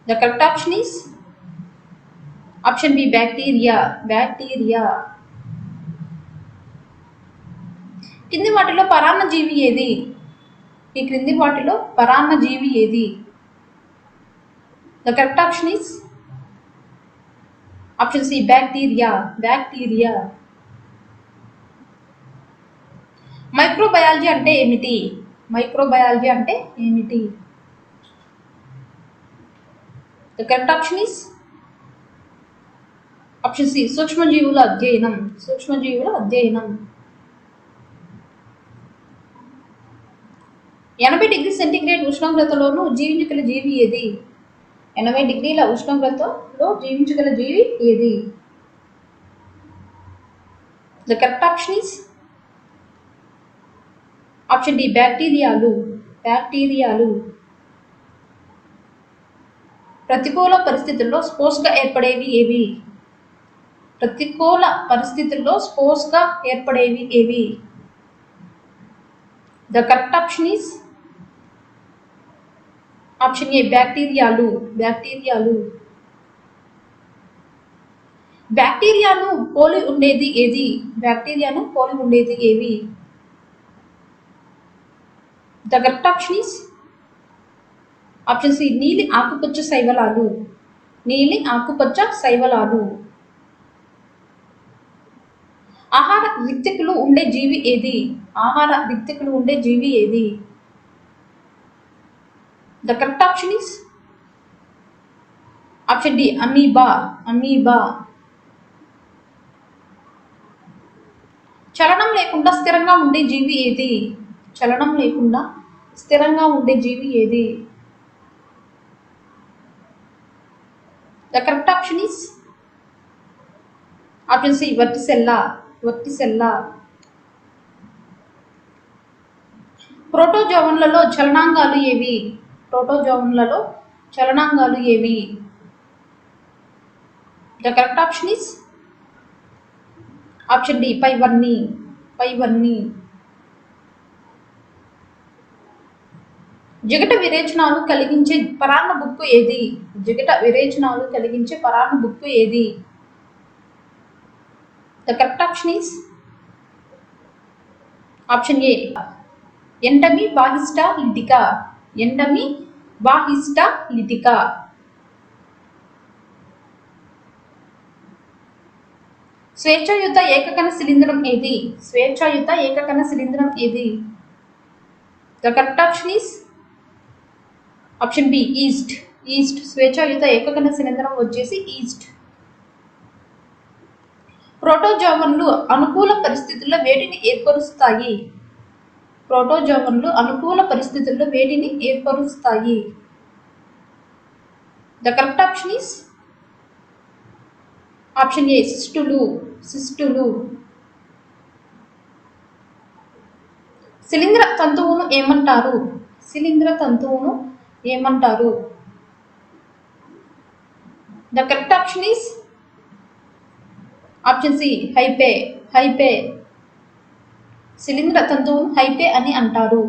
The correct option is option B bacteria. Bacteria. కింది వాటిలో పరాన్నజీవి ఏది? ఈ క్రింది వాటిలో పరాన్నజీవి ఏది? The correct option is option C bacteria. Bacteria. Microbiology అంటే ఏమిటి? మైక్రోబయాలజీ అంటే ఏమిటి? The correct option is option C సూక్ష్మజీవుల అధ్యయనం. సూక్ష్మజీవుల అధ్యయనం. 80 డిగ్రీ సెంటీగ్రేడ్ ఉష్ణోగ్రతలోనూ జీవించగల జీవి ఏది? 80 డిగ్రీల ఉష్ణోగ్రతలో జీవించగల జీవి ఏది? The correct option is option D బ్యాక్టీరియాలు. బ్యాక్టీరియాలు. ప్రతికూల పరిస్థితుల్లో స్పోర్స్గా ఏర్పడేవి ఏవి? ప్రతికూల పరిస్థితుల్లో స్పోర్స్గా ఏర్పడేవి ఏవి? The correct option is option A బ్యాక్టీరియాలు. బ్యాక్టీరియాలు. బ్యాక్టీరియాను పోలి ఉండేది ఏది? బ్యాక్టీరియాను పోలి ఉండేది ఏవి? The correct option is option C నీలి ఆకుపచ్చ శైవలాలు. నీలి ఆకుపచ్చ శైవలాలు. ఆహార రిక్తికులు ఉండే జీవి ఏది? ఆహార రిక్తికులు ఉండే జీవి ఏది? The correct option is option D amoeba. Amoeba. చలనం లేకుండా స్థిరంగా ఉండే జీవి ఏది? చలనం లేకుండా స్థిరంగా ఉండే జీవి ఏది? The correct option is option C vorticella. Vorticella. ప్రోటోజోవన్లలో చలనాంగాలు ఏవి? ప్రోటోజోవన్లలో చలనాంగాలు ఏవి? The correct option is option D పైవన్నీ. పైవన్నీ. జిగట విరేచనాలు కలిగించే పరాన్న బుక్కు ఏది? జిగట విరేచనాలు కలిగించే పరాన్న బుక్కు ఏది? The correct option is option A entamoeba histolytica. Entamoeba histolytica. స్వేచ్ఛాయుత ఏకకణ శిలీంధ్రం ఏది? స్వేచ్ఛాయుత ఏకకణ శిలీంధ్రం ఏది? The correct option is option B yeast. Yeast. స్వేచ్ఛాయుత ఏకకణ శిలీంధ్రం వచ్చేసి ఈస్ట్. ప్రోటోజోవన్లు అనుకూల పరిస్థితుల్లో వేటిని ఏర్పరుస్తాయి? ప్రోటోజోవన్లు అనుకూల పరిస్థితుల్లో వేటిని ఏర్పరుస్తాయి? The correct option is option A సిస్టులు. సిస్టులు. శిలీంధ్ర తంతువును ఏమంటారు? శిలీంధ్ర తంతువును ఏమంటారు? The correct option is option C hyphae. Hyphae. శిలీంధ్ర తంతువును హైపే అని అంటారు.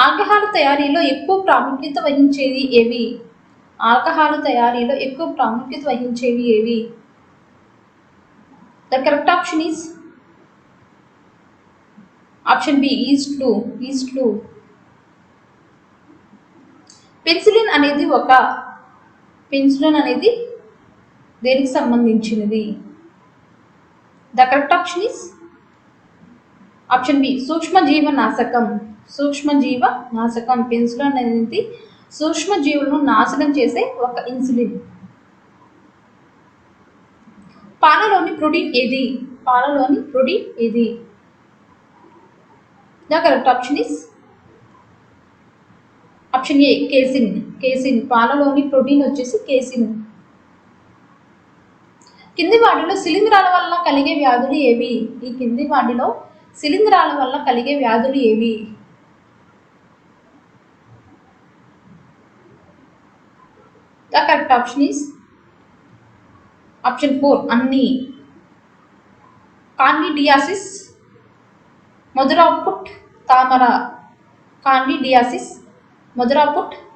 ఆల్కహాల్ తయారీలో ఎక్కువ ప్రాముఖ్యత వహించేవి ఏవి? ఆల్కహాల్ తయారీలో ఎక్కువ ప్రాముఖ్యత వహించేవి ఏవి? The correct option is option B ఈస్ట్లు. పెన్సిలిన్ అనేది దేనికి సంబంధించినది? The correct option is option B సూక్ష్మజీవనాశకం. పెన్సిలిన్ అనేది సూక్ష్మజీవులను నాశనం చేసే ఒక ఇన్సులిన్. పాలలోని ప్రోటీన్ ఏది? The correct option is option A casein. పాలలోని ప్రోటీన్ వచ్చేసి కేసిన్. కింది వాటిలో శిలీంధ్రాల వల్ల కలిగే వ్యాధులు ఏవి? ఈ కింది వాటిలో శిలీంధ్రాల వల్ల కలిగే వ్యాధులు ఏవి? The correct option is option 4 అన్ని. కాండిడియాసిస్, మధురాపుట్,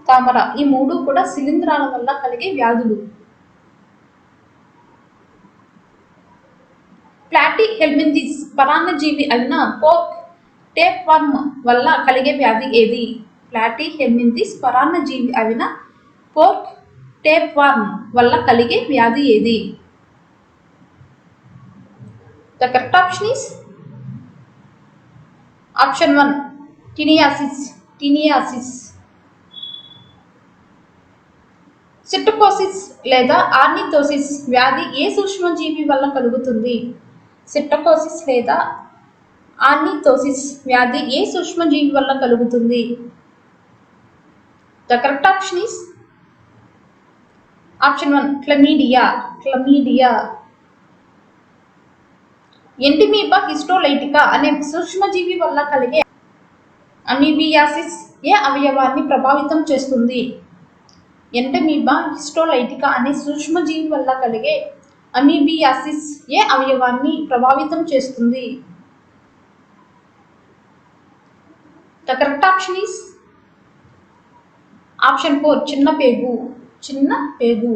తామర ఈ మూడు కూడా శిలీంధ్రాల వల్ల కలిగే వ్యాధులు. ప్లాటీ హెల్మింథిస్ పరాన్నజీవి అయిన పోర్క్ టేప్వర్మ్ వల్ల కలిగే వ్యాధి ఏది? ప్లాటీ హెల్మింథిస్ పరాన్నజీవి అయిన పోర్క్ టేప్వర్మ్ వల్ల కలిగే వ్యాధి ఏది? The correct option is option 1 టినియాసిస్. సిట్టోకోసిస్ లేదా ఆర్నిథోసిస్ వ్యాధి ఏ సూక్ష్మజీవి వల్ల కలుగుతుంది? సిట్టోకోసిస్ లేదా ఆర్నిథోసిస్ వ్యాధి ఏ సూక్ష్మజీవి వల్ల కలుగుతుంది? The correct option is option 1 chlamydia. Entamoeba histolytica అనే సూక్ష్మజీవి వల్ల కలిగే అమీబియాసిస్ ఏ అవయవాన్ని ప్రభావితం చేస్తుంది? ఎంటమీబా హిస్టోలైటికా అనే సూక్ష్మజీవి వల్ల కలిగే అమీబియాసిస్ ఏ అవయవాన్ని ప్రభావితం చేస్తుంది? The correct option is option 4 చిన్న పేగు.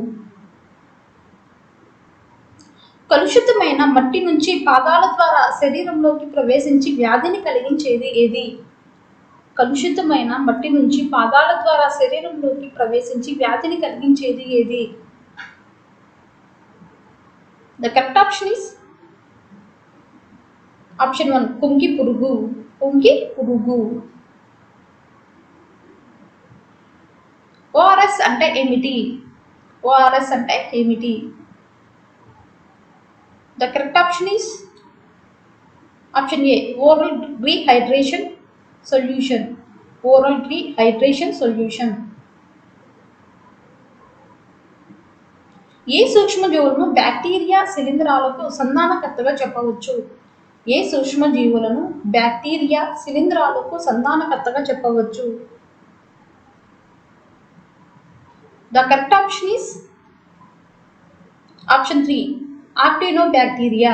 కలుషితమైన మట్టి నుంచి పాదాల ద్వారా శరీరంలోకి ప్రవేశించి వ్యాధిని కలిగించేది ఏది? కలుషితమైన మట్టి నుంచి పాదాల ద్వారా శరీరంలోకి ప్రవేశించి వ్యాధిని కలిగించేది ఏది? The correct option is option 1 కుంకి పురుగు. ఓఆర్ఎస్ అంటే ఏమిటి? The correct option is option A oral rehydration solution. ఏ సూక్ష్మజీవులను బ్యాక్టీరియా శిలీంధ్రాలకు సంధానకర్తగా చెప్పవచ్చు? The correct option is option 3 actinobacteria.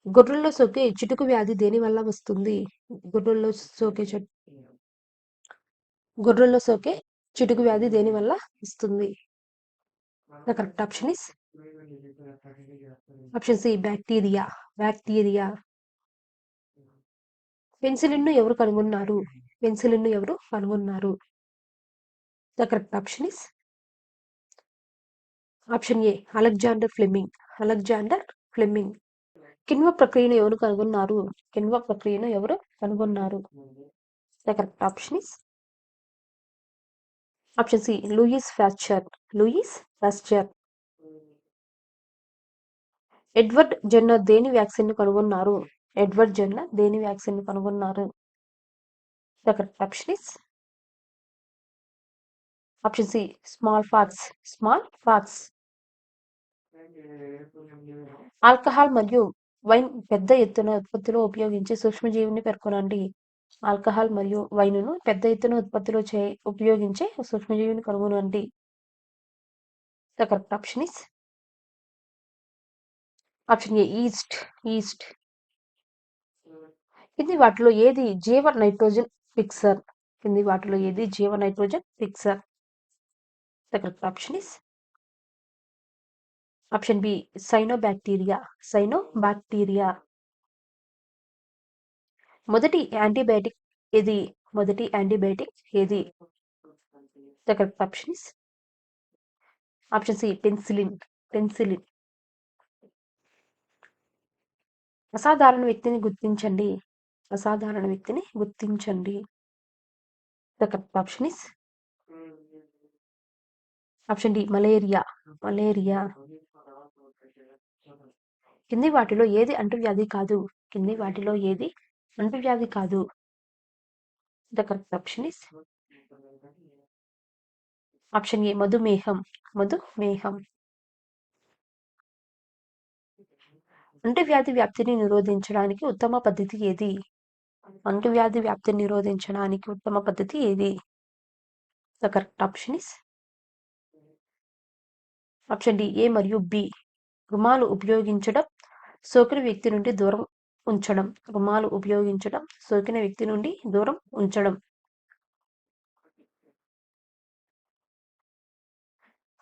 గొర్రెల్లో సోకే చిటుకు వ్యాధి దేని వల్ల వస్తుంది? గొర్రెల్లో సోకే చిటుకు వ్యాధి దేని వల్ల వస్తుంది? The correct option is option C bacteria. పెన్సిలిన్ను ఎవరు కనుగొన్నారు? The correct option is option A Alexander Fleming. కిణ్వ ప్రక్రియను ఎవరు కనుగొన్నారు? The correct option is option C Louis Pasteur. Edward Jenner దేని వ్యాక్సిన్ ను కనుగొన్నారు? The correct option is option C smallpox. Alcohol మరియు వైన్ పెద్ద ఎత్తున ఉత్పత్తిలో ఉపయోగించే సూక్ష్మజీవిని పేర్కొనండి. ఆల్కహాల్ మరియు వైన్ను పెద్ద ఎత్తున ఉత్పత్తిలో ఉపయోగించే సూక్ష్మజీవిని కనుగొనండి. The correct option is option A east. కింది వాటిలో ఏది జీవ నైట్రోజన్ ఫిక్సర్? కింది వాటిలో ఏది జీవ nitrogen fixer? The correct option is option B cyanobacteria. Cyanobacteria. మొదటి యాంటీబయాటిక్ ఏది? మొదటి యాంటీబయాటిక్ ఏది? The correct option is option C penicillin. Penicillin. అసాధారణ వ్యక్తిని గుర్తించండి. అసాధారణ వ్యక్తిని గుర్తించండి. The correct option is option D malaria. Malaria. కింది వాటిలో ఏది అంటువ్యాధి కాదు? కింది వాటిలో ఏది అంటువ్యాధి కాదు? The correct option is option ఏ మధుమేహం. మధుమేహం. అంటువ్యాధి వ్యాప్తిని నిరోధించడానికి ఉత్తమ పద్ధతి ఏది? అంటువ్యాధి వ్యాప్తిని నిరోధించడానికి ఉత్తమ పద్ధతి ఏది? The correct option is option D A మరియు బి. రుమాలు ఉపయోగించడం, సోకిన వ్యక్తి నుండి దూరం ఉంచడం. రుమాలు ఉపయోగించడం, సోకిన వ్యక్తి నుండి దూరం ఉంచడం.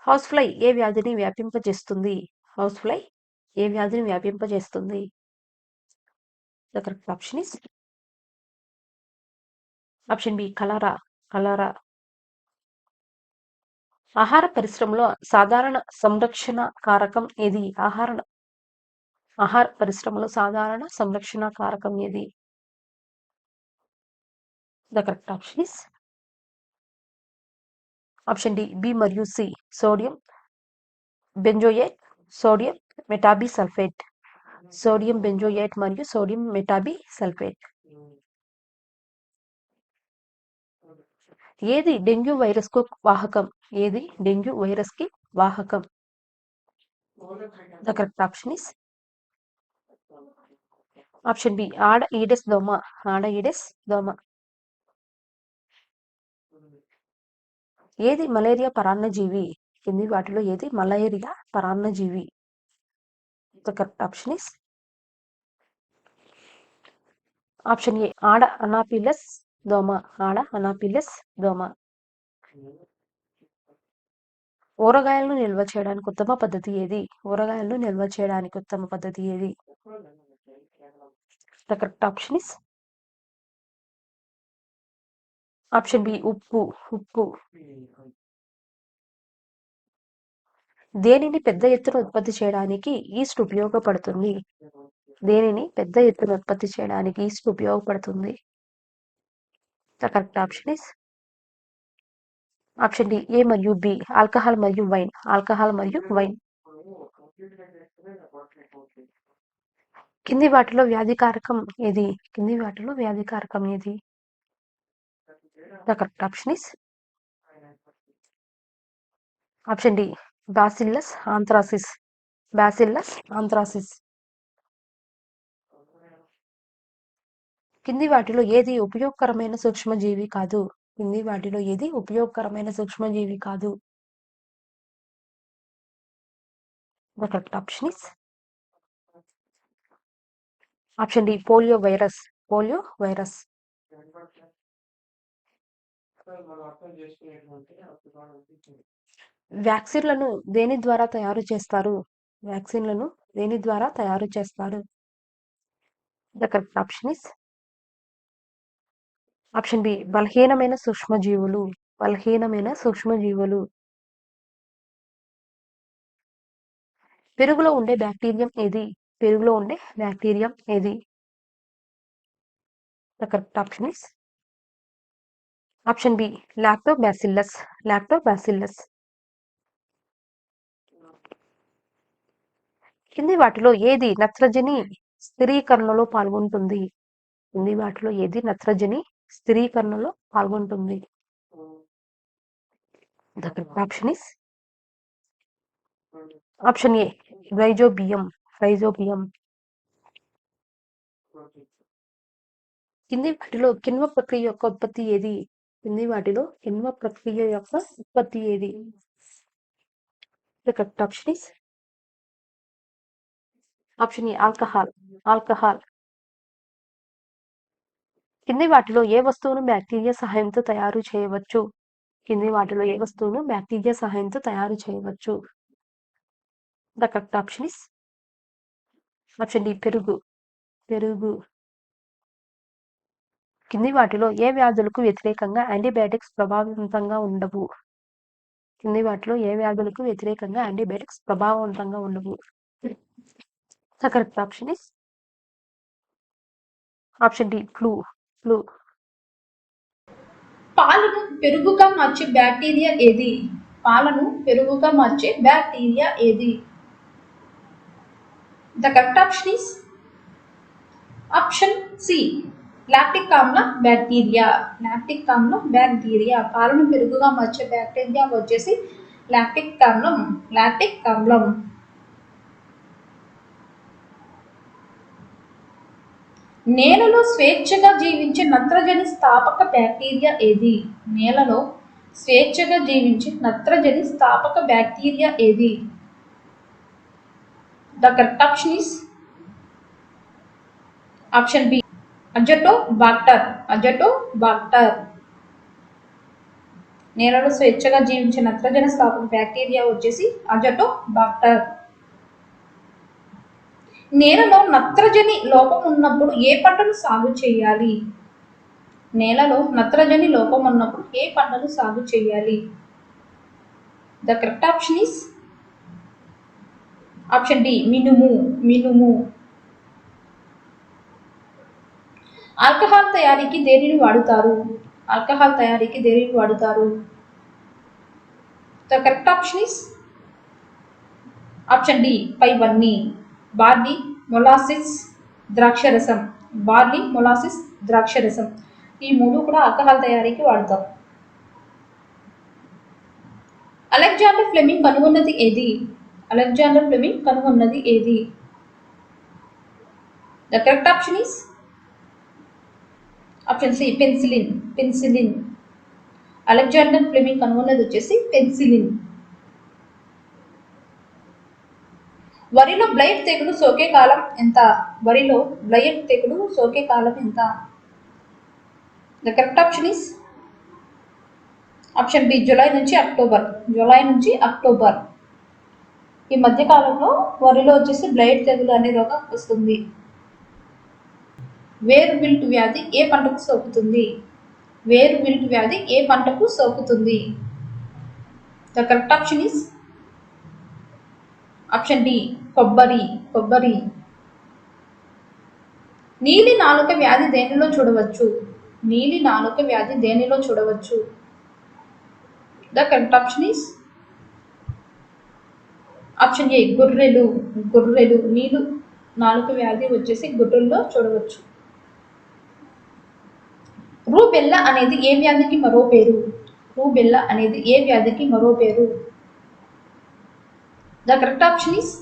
హౌస్ ఫ్లై ఏ వ్యాధిని వ్యాపింపజేస్తుంది? హౌస్ ఫ్లై ఏ వ్యాధిని వ్యాపింపజేస్తుంది? The correct option is option B cholera. Cholera. ఆహార పరిశ్రమలో సాధారణ సంరక్షణ కారకం ఏది? ఆహార పరిశ్రమలో సాధారణ సంరక్షణ కారకం ఏది? The correct option is option D B మరియు C. Sodium benzoate, sodium metabisulphite. Sodium benzoate మరియు సోడియం మెటాబీ సల్ఫేట్. ఏది డెంగ్యూ వైరస్ కు వాహకం? ఏది డెంగ్యూ వైరస్ కి వాహకం? The correct option is option B ఆడ ఈడెస్ దోమ. ఆడ ఈడెస్ దోమ. ఏది మలేరియా పరాన్నజీవి? కింది వాటిలో ఏది మలేరియా పరాన్నజీవి? The correct option is option ఏ ఆడ అనాఫిలస్ దోమ. ఆడ అనాఫిలస్ దోమ. ఊరగాయలను నిల్వ చేయడానికి ఉత్తమ పద్ధతి ఏది? ఊరగాయలను నిల్వ చేయడానికి ఉత్తమ పద్ధతి ఏది? The correct option is option B ఉప్పు. ఉప్పు. దేనిని పెద్ద ఎత్తున ఉత్పత్తి చేయడానికి ఈస్ట్ ఉపయోగపడుతుంది? దేనిని పెద్ద ఎత్తున ఉత్పత్తి చేయడానికి ఈస్ట్ ఉపయోగపడుతుంది? The correct option is option D A మరియు బి. ఆల్కహాల్ మరియు వైన్. ఆల్కహాల్ మరియు వైన్. కింది వాటిలో వ్యాధికారకం ఏది? కింది వాటిలో వ్యాధికారకం ఏది? The correct option is option D bacillus anthracis. Bacillus anthracis. కింది వాటిలో ఏది ఉపయోగకరమైన సూక్ష్మజీవి కాదు? కింది వాటిలో ఏది ఉపయోగకరమైన సూక్ష్మజీవి కాదు? The correct option is option D polio virus. Polio virus. వ్యాక్సిన్లను దేని ద్వారా తయారు చేస్తారు? వ్యాక్సిన్లను దేని ద్వారా తయారు చేస్తారు? The correct option is option B బలహీనమైన సూక్ష్మజీవులు. బలహీనమైన సూక్ష్మజీవులు. పెరుగులో ఉండే బ్యాక్టీరియం ఏది? పెరుగులో ఉండే బ్యాక్టీరియం ఏది? The correct option is option B Lactobacillus. Lactobacillus. కింది వాటిలో ఏది నత్రజని స్థిరీకరణలో పాల్గొంటుంది? కింది వాటిలో ఏది నత్రజని స్థిరీకరణలో పాల్గొంటుంది? The correct option is option A rhizobium. Rhizobium. కింది వాటిలో కిణ్వ ప్రక్రియ యొక్క ఉత్పత్తి ఏది? కింది వాటిలో కిణ్వ ప్రక్రియ యొక్క ఉత్పత్తి ఏది? The correct option is option A alcohol. Alcohol. కింది వాటిలో ఏ వస్తువును బ్యాక్టీరియా సహాయంతో తయారు చేయవచ్చు? కింది వాటిలో ఏ వస్తువును బ్యాక్టీరియా సహాయంతో తయారు చేయవచ్చు? The correct option is option D పెరుగు. పెరుగు. కింది వాటిలో ఏ వ్యాధులకు వ్యతిరేకంగా యాంటీబయాటిక్స్ ప్రభావవంతంగా ఉండవు? కింది వాటిలో ఏ వ్యాధులకు వ్యతిరేకంగా యాంటీబయాటిక్స్ ప్రభావవంతంగా ఉండవు? The correct option is option D flu. Flu. పాలను పెరుగుగా మార్చే బ్యాక్టీరియా ఏది? పాలను పెరుగుగా మార్చే బ్యాక్టీరియా ఏది? The correct option is option C lactic ఆమ్ల బ్యాక్టీరియా. లాక్టిక్ ఆమ్ల బ్యాక్టీరియా. పాలను పెరుగుగా మార్చే బ్యాక్టీరియా వచ్చేసి లాక్టిక్ ఆమ్లం. లాక్టిక్ ఆమ్లం. నేలలో స్వేచ్ఛగా జీవించే నత్రజని స్థాపక బ్యాక్టీరియా ఏది? నేలలో స్వేచ్ఛగా జీవించే నత్రజని స్థాపక బ్యాక్టీరియా ఏది? The correct option is option B Azotobacter. Azotobacter. నేలలో స్వేచ్ఛగా జీవించే నత్రజని స్థాపక బ్యాక్టీరియా వచ్చేసి అజటోబాక్టర్. నేలలో నత్రజని లోపం ఉన్నప్పుడు ఏ పంటను సాగు చేయాలి? నేలలో నత్రజని లోపం ఉన్నప్పుడు ఏ పంటను సాగు చేయాలి? The correct option is option D మినుము. మినుము. ఆల్కహాల్ తయారీకి దేనిని వాడుతారు? ఆల్కహాల్ తయారీకి దేనిని వాడుతారు? The correct option is option D పైవన్నీ. బార్లీ, మొలాసిస్, ద్రాక్షరసం. బార్లీ, మొలాసిస్, ద్రాక్షరసం. ఈ మూడు కూడా ఆల్కహాల్ తయారీకి వాడతాం. అలెగ్జాండర్ ఫ్లెమింగ్ కనుగొన్నది ఏది? అలెగ్జాండర్ ఫ్లెమింగ్ కనుగొన్నది ఏది? The correct option is option C penicillin. Penicillin. Alexander Fleming కనుగొన్నది వచ్చేసి పెన్సిలిన్. వరిలో బ్లైట్ తెగులు సోకే కాలం ఎంత? వరిలో బ్లైట్ తెగులు సోకే కాలం ఎంత? The correct option is option B July నుంచి అక్టోబర్. జూలై నుంచి అక్టోబర్. ఈ మధ్య కాలంలో వరిలో వచ్చేసి బ్లైట్ తెగులు అనే రోగం వస్తుంది. వేరు విల్ట్ వ్యాధి ఏ పంటకు సోకుతుంది? వేరు విల్ట్ వ్యాధి ఏ పంటకు సోకుతుంది? The correct option is option D కొబ్బరి. కొబ్బరి. నీలి నాలుక వ్యాధి దేనిలో చూడవచ్చు? నీలి నాలుక వ్యాధి దేనిలో చూడవచ్చు? The correct option is option ఏ గొర్రెలు. గొర్రెలు. నీలి నాలుక వ్యాధి వచ్చేసి గొర్రెల్లో చూడవచ్చు. రూబెల్లా అనేది ఏ వ్యాధికి మరో పేరు? రూబెల్లా అనేది ఏ వ్యాధికి మరో పేరు? The correct option is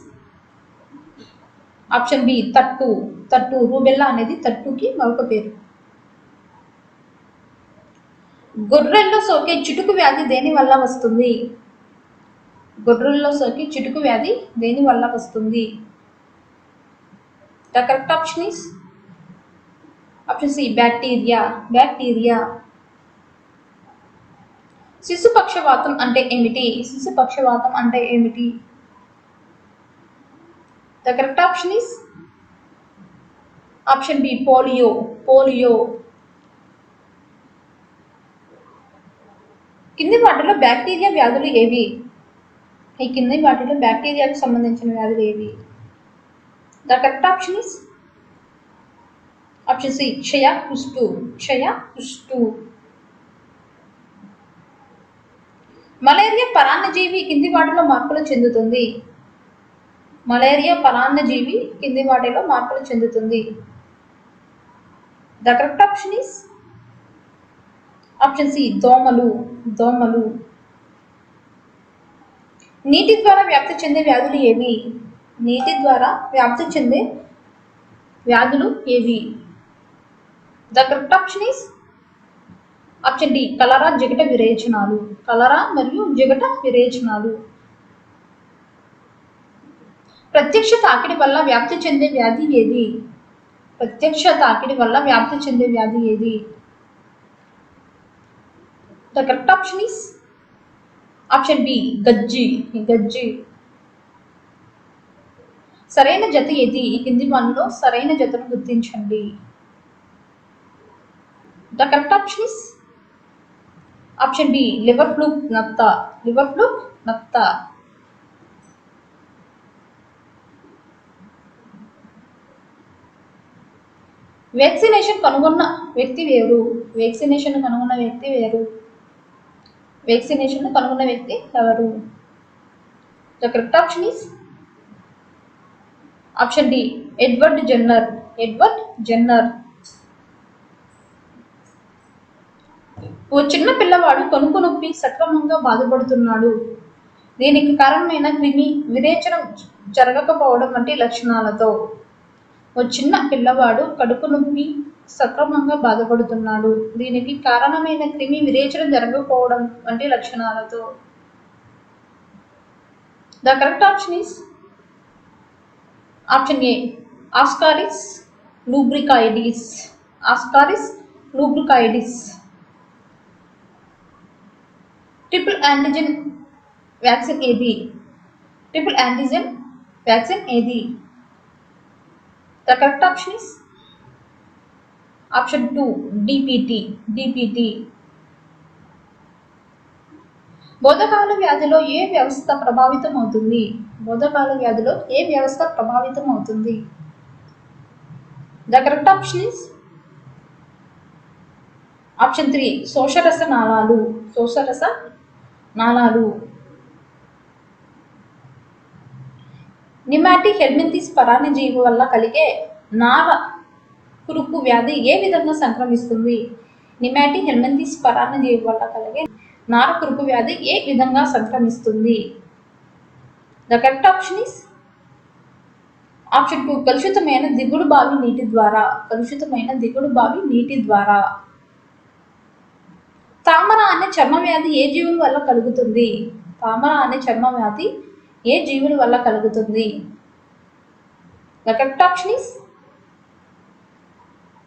option B తట్టు. తట్టు. రూబెల్లా అనేది తట్టుకి మరొక పేరు. గొర్రెల్లో సోకే చిటుకు వ్యాధి దేని వల్ల వస్తుంది? గొర్రెల్లో సోకే చిటుకు వ్యాధి దేని వల్ల వస్తుంది? The correct option is option C bacteria. Bacteria. శిశు పక్షవాతం అంటే ఏమిటి? శిశు పక్షవాతం అంటే ఏమిటి? The correct option is option B polio. Polio. కింది వాటిలో బ్యాక్టీరియా వ్యాధులు ఏవి? ఈ కింది వాటిలో బ్యాక్టీరియాకు సంబంధించిన వ్యాధులు ఏవి? The correct option is option C క్షయ, కుష్టు. క్షయ, కుష్టు. మలేరియా పరాన్నజీవి కింది వాటిలో మార్పులు చెందుతుంది. మలేరియా పరాన్నజీవి కింది వాటిలో మార్పులు చెందుతుంది. The correct option is option C దోమలు. దోమలు. నీటి ద్వారా వ్యాప్తి చెందే వ్యాధులు ఏవి? నీటి ద్వారా వ్యాప్తి చెందే వ్యాధులు ఏవి? The correct option is option D cholera, జిగట విరేచనాలు. కలరా మరియు జిగట విరేచనాలు. ప్రత్యక్ష తాకిడి వల్ల వ్యాప్తి చెందే వ్యాధి ఏది? ప్రత్యక్ష తాకిడి వల్ల వ్యాప్తి చెందే వ్యాధి ఏది? The correct option is option B గజ్జి. గజ్జి. సరైన జత ఏది? ఈ కింది వానిలో సరైన జతను గుర్తించండి. The correct option is option B liver fluke నత్త. లివర్ ఫ్లూక్ నత్త. వ్యాక్సినేషన్ కనుగొన్న వ్యక్తి వేరు. వ్యాక్సినేషన్ కనుగొన్న వ్యక్తి వేరు. వ్యాక్సినేషన్ కనుగొన్న వ్యక్తి ఎవరు? The correct option is option D Edward Jenner. Edward Jenner. ఓ చిన్న పిల్లవాడు కనుపు నొప్పి సక్రమంగా బాధపడుతున్నాడు. దీనికి కారణమైన క్రిమి విరేచనం జరగకపోవడం వంటి లక్షణాలతో. ఓ చిన్న పిల్లవాడు కడుపు నొప్పి సక్రమంగా బాధపడుతున్నాడు. దీనికి కారణమైన క్రిమి విరేచనం జరగకపోవడం వంటి లక్షణాలతో. The correct option is option A ascaris lumbricoides. Ascaris lumbricoides. Triple antigen vaccine ఏది? ట్రిపుల్ యాంటిజెన్ వ్యాక్సిన్ ఏది? The correct option is option 2 DPT. DPT. బోధకాల వ్యాధిలో ఏ వ్యవస్థ ప్రభావితం అవుతుంది? బోధకాల వ్యాధిలో ఏ వ్యవస్థ ప్రభావితం అవుతుంది? The correct option is option 3 శోషరస నాళాలు. శోషరస నాళాలు. నిమాటి హెల్మింథిస్ పరాన్నజీవి వల్ల కలిగే నార కురుపు వ్యాధి ఏ విధంగా సంక్రమిస్తుంది? నిమాటి హెల్మింథిస్ పరాన్నజీవి వల్ల కలిగే నార కురుపు వ్యాధి ఏ విధంగా సంక్రమిస్తుంది? The correct option is option 2 కలుషితమైన దిగుడు బావి నీటి ద్వారా. కలుషితమైన దిగుడు బావి నీటి ద్వారా. తామర అనే చర్మ వ్యాధి ఏ జీవుల వల్ల కలుగుతుంది? తామర అనే చర్మ వ్యాధి ఏ జీవుల వల్ల కలుగుతుంది? The correct option is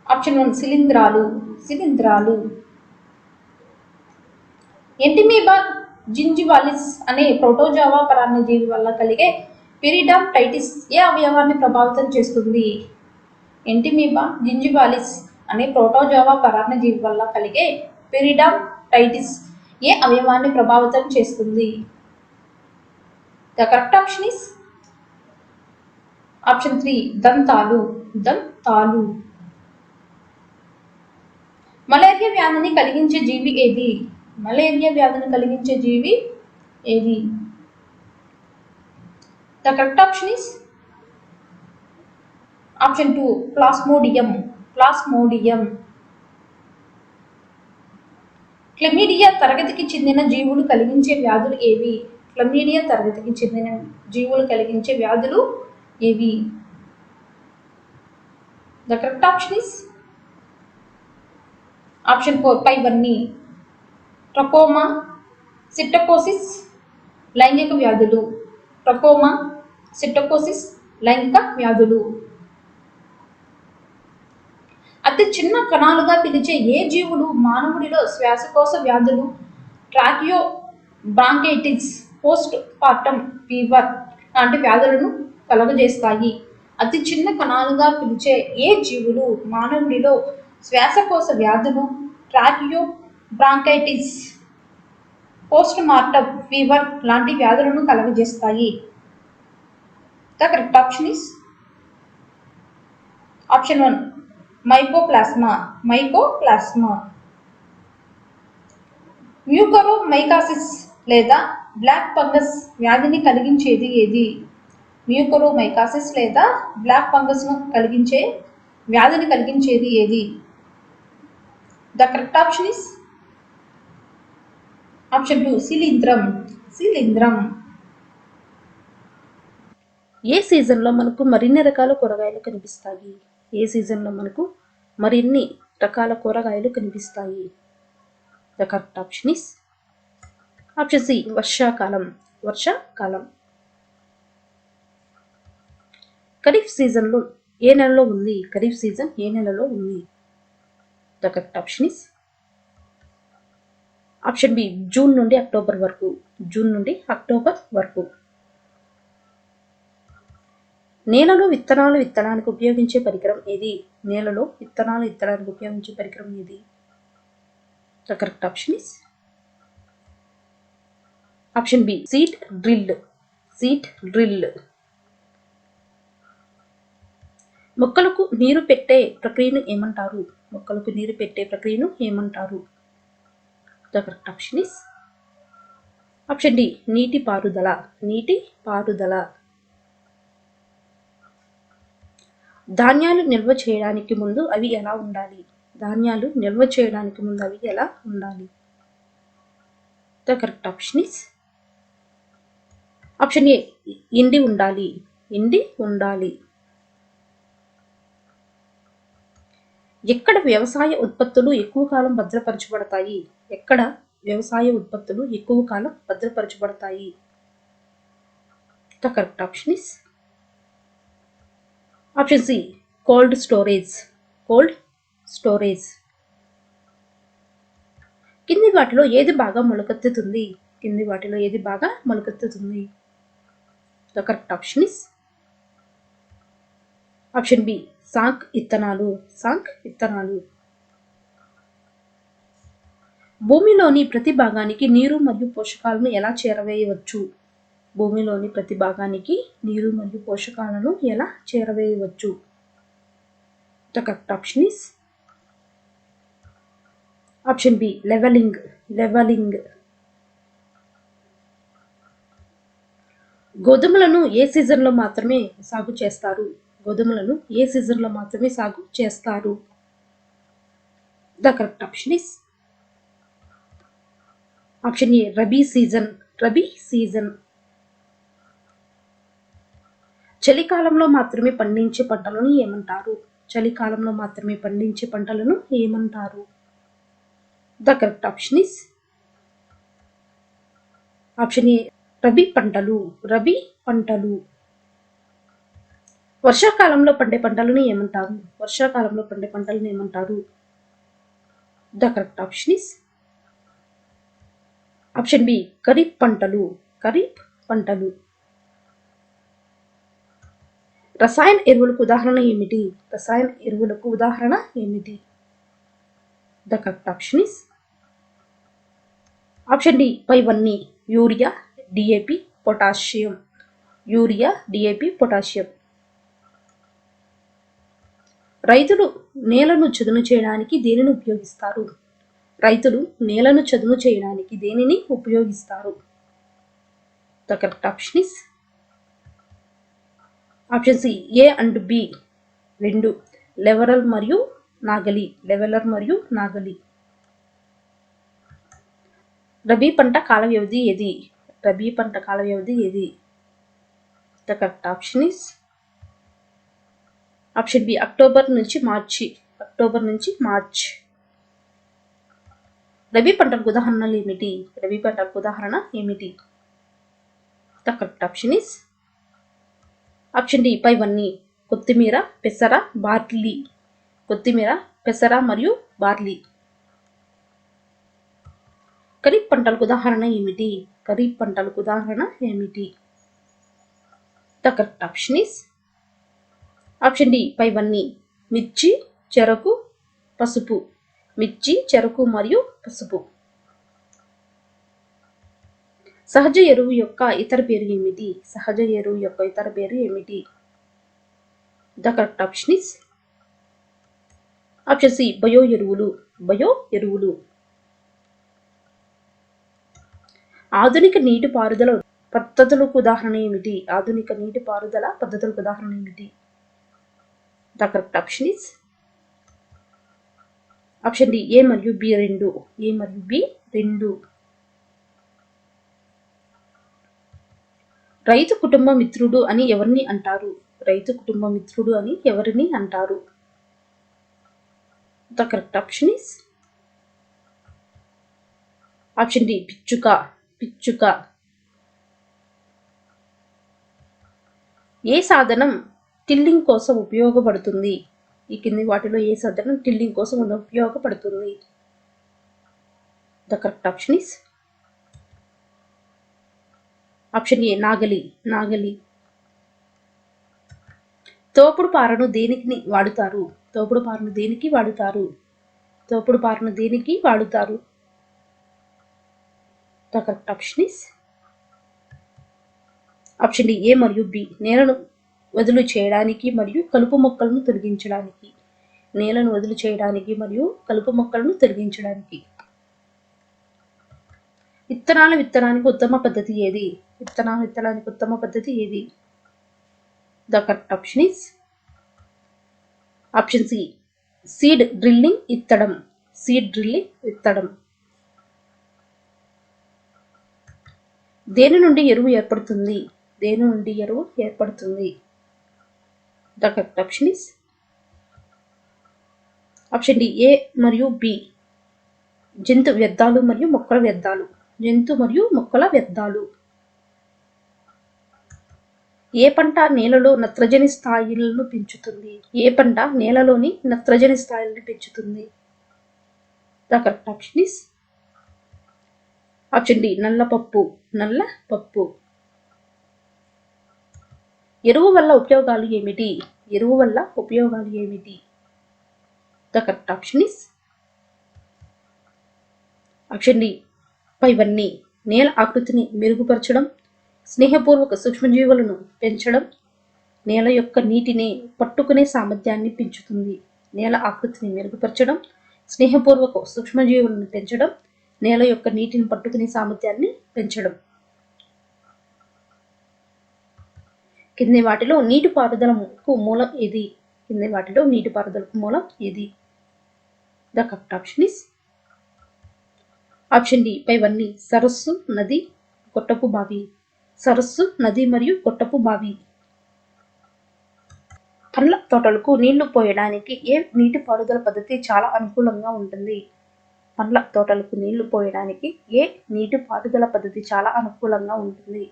option 1 శిలీంధ్రాలు. శిలీంధ్రాలు. ఎంటిమీబా జింజివాలిస్ అనే ప్రోటోజోవా పరాన్నజీవి వల్ల కలిగే పెరిడాంటైటిస్ ఏ అవయవాన్ని ప్రభావితం చేస్తుంది? ఎంటిమీబా జింజివాలిస్ అనే ప్రోటోజోవా పరాన్నజీవి వల్ల కలిగే పెరిడాంటైటిస్ ఏ అవయవాన్ని ప్రభావితం చేస్తుంది? The correct option is option 3 దంతాలు. దంతాలు. మలేరియా వ్యాధిని కలిగించే జీవి ఏది? మలేరియా వ్యాధిని కలిగించే జీవి ఏది? The correct option is option 2 plasmodium. Plasmodium. Chlamydia తరగతికి చెందిన జీవులు కలిగించే వ్యాధులు ఏవి? క్లమీడియా తరగతికి చెందిన జీవులు కలిగించే వ్యాధులు ఏవి? The correct option is option 4 పైవన్నీ. ట్రకోమా, సిట్టకోసిస్, లైంగిక వ్యాధులు. ట్రకోమా, సిట్టకోసిస్, లైంగిక వ్యాధులు. అతి చిన్న కణాలుగా పిలిచే ఏ జీవులు మానవుడిలో శ్వాసకోశ వ్యాధులు, tracheobronchitis, post partum fever లాంటి వ్యాధులను కలుగజేస్తాయి? అతి చిన్న కణాలుగా పిలిచే ఏ జీవులు మానవుడిలో శ్వాసకోశ వ్యాధులు, tracheobronchitis, post mortem fever లాంటి వ్యాధులను కలుగజేస్తాయి? The correct option is option 1 mycoplasma. Mycoplasma. Mucormycosis లేదా బ్లాక్ ఫంగస్ వ్యాధిని కలిగించేది ఏది? మ్యూకరోమైకాసిస్ లేదా బ్లాక్ ఫంగస్ను కలిగించే వ్యాధిని కలిగించేది ఏది? The correct option is option 2 శిలీంధ్రం. శిలీంధ్రం. ఏ సీజన్లో మనకు మరిన్ని రకాల కూరగాయలు కనిపిస్తాయి? ఏ సీజన్లో మనకు మరిన్ని రకాల కూరగాయలు కనిపిస్తాయి? The correct option is option C వర్షాకాలం. వర్షాకాలం. ఖరీఫ్ సీజన్లో ఏ నెలలో ఉంది? ఖరీఫ్ సీజన్ ఏ నెలలో ఉంది? The correct option is option B June నుండి అక్టోబర్ వరకు. జూన్ నుండి అక్టోబర్ వరకు. నేలలో విత్తనాలు విత్తడానికి ఉపయోగించే పరికరం ఏది? నేలలో విత్తనాలు విత్తడానికి ఉపయోగించే పరికరం ఏది? The correct option is option B seed drill. Seed drill. మొక్కలకు నీరు పెట్టే ప్రక్రియను ఏమంటారు? మొక్కలకు నీరు పెట్టే ప్రక్రియను ఏమంటారు? The correct option is option D నీటి పారుదల. నీటి పారుదల. ధాన్యాలు నిల్వ చేయడానికి ముందు అవి ఎలా ఉండాలి? ధాన్యాలు నిల్వ చేయడానికి ముందు అవి ఎలా ఉండాలి? The correct option is option A ఎండి ఉండాలి. ఎండి ఉండాలి. ఎక్కడ వ్యవసాయ ఉత్పత్తులు ఎక్కువ కాలం భద్రపరచబడతాయి? ఎక్కడ వ్యవసాయ ఉత్పత్తులు ఎక్కువ కాలం భద్రపరచబడతాయి? The correct option is option C cold storage. Cold storage. కింది వాటిలో ఏది బాగా మొలకెత్తుతుంది? కింది వాటిలో ఏది బాగా మొలకెత్తుతుంది? The correct option is option B సాంక్ విత్తనాలు. సాంక్ విత్తనాలు. భూమిలోని ప్రతి భాగానికి నీరు మరియు పోషకాలను ఎలా చేరవేయవచ్చు? భూమిలోని ప్రతి భాగానికి నీరు మరియు పోషకాలను ఎలా చేరవేయవచ్చు? The correct option is option B levelling. Levelling. గోధుమలను ఏ సీజన్లో మాత్రమే సాగు చేస్తారు? గోధుమలను ఏ సీజన్లో మాత్రమే సాగు చేస్తారు? The correct option is option A rabi season. Rabi season. చలికాలంలో మాత్రమే పండించే పంటలను ఏమంటారు? చలికాలంలో మాత్రమే పండించే పంటలను ఏమంటారు? The correct option is option ఏ రబీ పంటలు. రబీ పంటలు. వర్షాకాలంలో పండే పంటలను ఏమంటారు? వర్షాకాలంలో పండే పంటలను ఏమంటారు? The correct option is option B kharif పంటలు. ఖరీఫ్ పంటలు. రసాయన ఎరువులకు ఉదాహరణ ఏమిటి? రసాయన ఎరువులకు ఉదాహరణ ఏమిటి? The correct option is option D పైవన్నీ. Urea, DAP, potassium. Urea, DAP, potassium. రైతులు నేలను చదును చేయడానికి దేనిని ఉపయోగిస్తారు? రైతులు నేలను చదును చేయడానికి దేనిని ఉపయోగిస్తారు? The correct option is option C A and B రెండు. లెవరల్ మరియు నాగలి. లెవెలర్ మరియు నాగలి. రబీ పంట కాల వ్యవధి ఏది? రబీ పంట కాల వ్యవధి ఏది? The correct option is option B October నుంచి మార్చి. అక్టోబర్ నుంచి మార్చ్. రబీ పంటలకు ఉదాహరణలు ఏమిటి? రబీ పంటలకు ఉదాహరణ ఏమిటి? The correct option is option D పైవన్నీ. కొత్తిమీర, పెసర, బార్లీ. కొత్తిమీర, పెసర మరియు బార్లీ. ఖరీఫ్ పంటలకు ఉదాహరణ ఏమిటి? ఖరీఫ్ పంటలకు ఉదాహరణ ఏమిటి? The correct option is option D పైవన్నీ. మిర్చి, చెరకు, పసుపు. మిర్చి, చెరకు మరియు పసుపు. సహజ ఎరువు యొక్క ఇతర పేరు ఏమిటి? సహజ ఎరువు యొక్క ఇతర పేరు ఏమిటి? The correct option is option C bio ఎరువులు. బయో ఎరువులు. ఆధునిక నీటిపారుదల పద్ధతులకు ఉదాహరణ ఏమిటి? ఆధునిక నీటిపారుదల పద్ధతులకు ఉదాహరణ ఏమిటి? The correct option is option D A మరియు బి రెండు. ఏ మరియు బి రెండు. రైతు కుటుంబ మిత్రుడు అని ఎవరిని అంటారు? రైతు కుటుంబ మిత్రుడు అని ఎవరిని అంటారు? The correct option is option D పిచ్చుక. పిచ్చుక. ఏ సాధనం టిల్లింగ్ కోసం ఉపయోగపడుతుంది? ఈ కింది వాటిలో ఏ సాధనం టిల్లింగ్ కోసం ఉపయోగపడుతుంది? The correct option is option ఏ నాగలి. నాగలి. తోపుడు పారను దేనికి వాడుతారు? తోపుడు పారను దేనికి వాడుతారు? తోపుడు పారను దేనికి వాడుతారు? The correct option is option D A మరియు బి. నేలను వదులు చేయడానికి మరియు కలుపు మొక్కలను తొలగించడానికి. నేలను వదులు చేయడానికి మరియు కలుపు మొక్కలను తొలగించడానికి. విత్తనాల విత్తనానికి ఉత్తమ పద్ధతి ఏది? విత్తనాల విత్తనానికి ఉత్తమ పద్ధతి ఏది? The correct option is option C seed drilling విత్తడం. సీడ్ డ్రిల్లింగ్ విత్తడం. దేని నుండి ఎరువు ఏర్పడుతుంది? దేని నుండి ఎరువు ఏర్పడుతుంది? The correct option is option D A మరియు బి. జంతు వ్యర్థాలు మరియు మొక్కల వ్యర్థాలు. జంతు మరియు మొక్కల వ్యర్థాలు. ఏ పంట నేలలో నత్రజని స్థాయిలను పెంచుతుంది? ఏ పంట నేలలోని నత్రజని స్థాయిలను పెంచుతుంది? The correct option is option D నల్ల పప్పు. నల్ల పప్పు. ఎరువు వల్ల ఉపయోగాలు ఏమిటి? ఎరువు వల్ల ఉపయోగాలు ఏమిటి? The correct option is option D పైవన్నీ. నేల ఆకృతిని మెరుగుపరచడం, స్నేహపూర్వక సూక్ష్మజీవులను పెంచడం, నేల యొక్క నీటిని పట్టుకునే సామర్థ్యాన్ని పెంచుతుంది. నేల ఆకృతిని మెరుగుపరచడం, స్నేహపూర్వక సూక్ష్మజీవులను పెంచడం, నేల యొక్క నీటిని పట్టుకునే సామర్థ్యాన్ని పెంచడం. కింది వాటిలో నీటిపారుదలకు మూలం ఏది? కింది వాటిలో నీటిపారుదలకు మూలం ఏది? The correct option is option D పైవన్నీ. సరస్సు, నది, గొట్టపు బావి. సరస్సు, నది మరియు గొట్టపు బావి. పండ్ల తోటలకు నీళ్లు పోయడానికి ఏ నీటిపారుదల పద్ధతి చాలా అనుకూలంగా ఉంటుంది? పండ్ల తోటలకు నీళ్లు పోయడానికి ఏ నీటిపారుదల పద్ధతి చాలా అనుకూలంగా ఉంటుంది?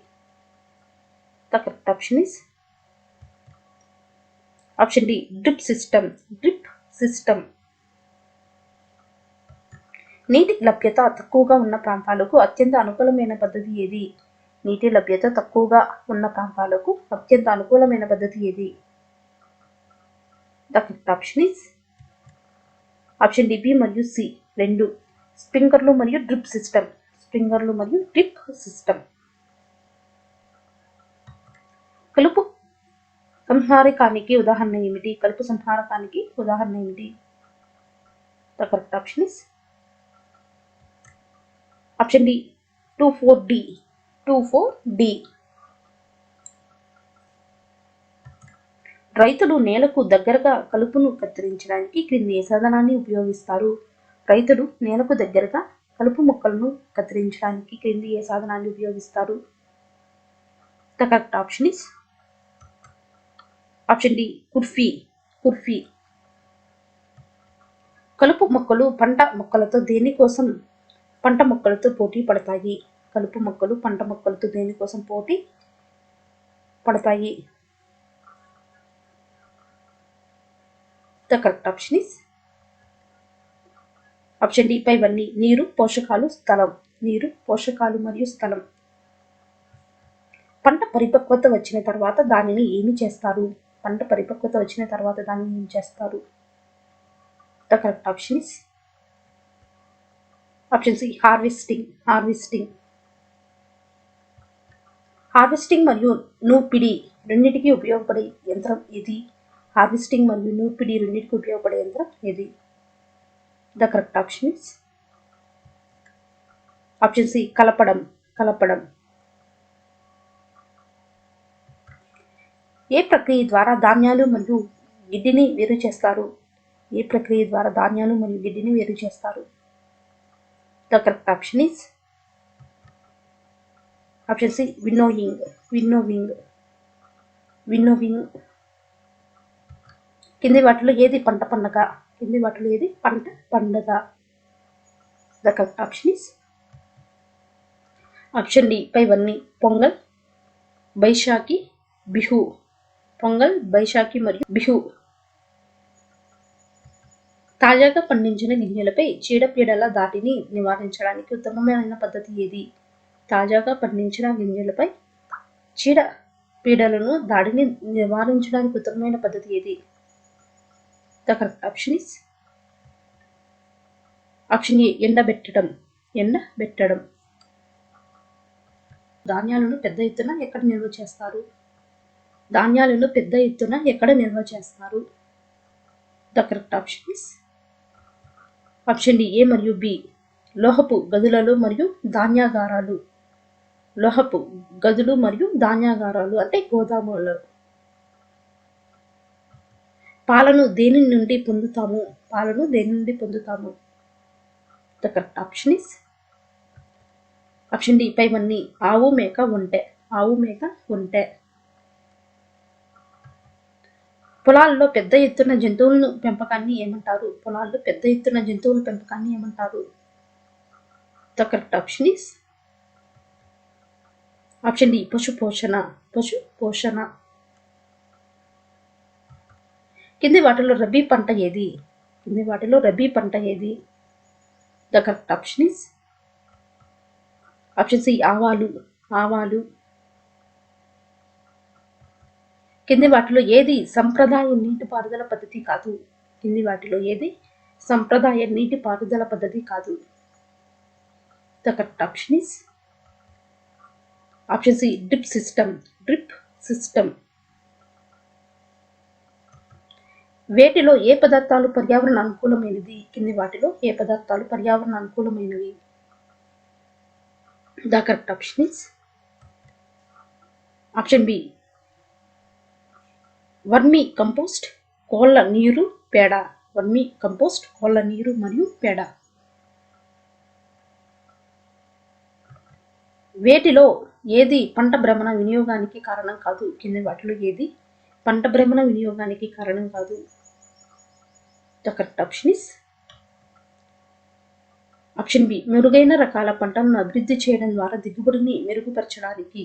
The correct option is option D drip system. Drip system. నీటి లభ్యత తక్కువగా ఉన్న ప్రాంతాలకు అత్యంత అనుకూలమైన పద్ధతి ఏది? నీటి లభ్యత తక్కువగా ఉన్న ప్రాంతాలకు అత్యంత అనుకూలమైన పద్ధతి ఏది? The correct option is option D B మరియు సి రెండు. స్ప్రింక్లర్లు మరియు డ్రిప్ సిస్టమ్. స్ప్రింక్లర్లు మరియు డ్రిప్ సిస్టమ్. కలుపు సంహారకానికి ఉదాహరణ ఏమిటి? కలుపు సంహారకానికి ఉదాహరణ ఏమిటి? The correct option is option D 24D. 24D. రైతులు నేలకు దగ్గరగా కలుపును కత్తిరించడానికి క్రింది ఏ సాధనాన్ని ఉపయోగిస్తారు? రైతులు నేలకు దగ్గరగా కలుపు మొక్కలను కత్తిరించడానికి క్రింది ఏ సాధనాన్ని ఉపయోగిస్తారు? The correct option is option D కుర్ఫీ. కుర్ఫీ. కలుపు మొక్కలు పంట మొక్కలతో దేనికోసం పంట మొక్కలతో పోటీ పడతాయి? కలుపు మొక్కలు పంట మొక్కలతో దేనికోసం పోటీ పడతాయి? The correct option is option D పైవన్నీ. నీరు, పోషకాలు, స్థలం. నీరు, పోషకాలు మరియు స్థలం. పంట పరిపక్వత వచ్చిన తర్వాత దానిని ఏమి చేస్తారు? పంట పరిపక్వత వచ్చిన తర్వాత దానిని ఏమి చేస్తారు? The correct option is option C harvesting. Harvesting. Harvesting మరియు నూర్పిడి రెండింటికి ఉపయోగపడే యంత్రం ఏది? హార్వెస్టింగ్ మరియు నూర్పిడి రెండింటికి ఉపయోగపడే యంత్రం ఏది? The correct option is option C కలపడం. కలపడం. ఏ ప్రక్రియ ద్వారా ధాన్యాలు మరియు గిడ్డిని వేరు చేస్తారు? ఏ ప్రక్రియ ద్వారా ధాన్యాలు మరియు గిడ్డిని వేరు చేస్తారు? The correct option is option C winnowing. Winnowing. Winnowing. కింది వాటిలో ఏది పంట పండగ? కింది వాటిలో ఏది పంట పండగ? The correct option is option D పైవన్నీ. పొంగల్, బైశాఖి, బిహు. పొంగల్, బైశాఖి మరియు బిహు. తాజాగా పండించిన గింజలపై చీడపీడల దాడిని నివారించడానికి ఉత్తమమైన పద్ధతి ఏది? తాజాగా పండించిన గింజలపై చీడపీడలను దాడిని నివారించడానికి ఉత్తమమైన పద్ధతి ఏది? The correct option is option A, ఎండబెట్టడం. ధాన్యాలను పెద్ద ఎత్తున ఎక్కడ నిల్వ చేస్తారు? The correct option is option D, A మరియు బి. లోహపు గదులలో మరియు ధాన్యాగారాలు. లోహపు గదులు మరియు ధాన్యాగారాలు అంటే గోదాములలో. పాలను దేని నుండి పొందుతాము? The correct option is option D, పైవన్నీ. ఆవు, మేక, ఒంటె. పొలాల్లో పెద్ద ఎత్తున జంతువుల పెంపకాన్ని ఏమంటారు? The correct option is option D, పశు పోషణ. కింది వాటిలో రబీ పంట ఏది? The correct option is option C, ఆవాలు. కింది వాటిలో ఏది సంప్రదాయ నీటిపారుదల పద్ధతి కాదు? The correct option is option C, drip system. వేటిలో ఏ పదార్థాలు పర్యావరణ అనుకూలమైనది? కింది వాటిలో ఏ పదార్థాలు పర్యావరణ అనుకూలమైనవి? The correct option is option B, vermicompost, కోళ్ల నీరు, మరియు పేడ. వేటిలో ఏది పంట భ్రమణ వినియోగానికి కారణం కాదు? కింది వాటిలో ఏది పంట భ్రమణ వినియోగానికి కారణం కాదు? The correct option is option B, మెరుగైన రకాల పంటలను అభివృద్ధి చేయడం ద్వారా దిగుబడిని మెరుగుపరచడానికి.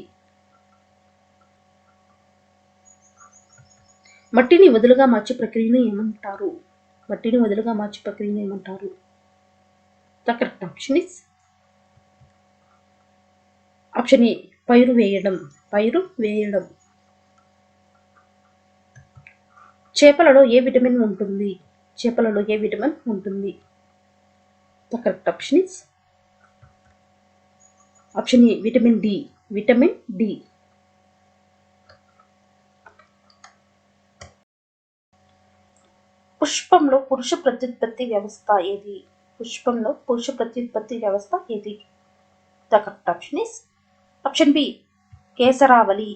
మట్టిని వదులుగా మార్చే ప్రక్రియను ఏమంటారు? The correct option is option A, పైరు వేయడం. చేపలలో ఏ విటమిన్ ఉంటుంది? The correct option is option A, vitamin D. పుష్పంలో పురుష ప్రత్యుత్పత్తి వ్యవస్థ ఏది? The correct option is option B, కేసరావళి.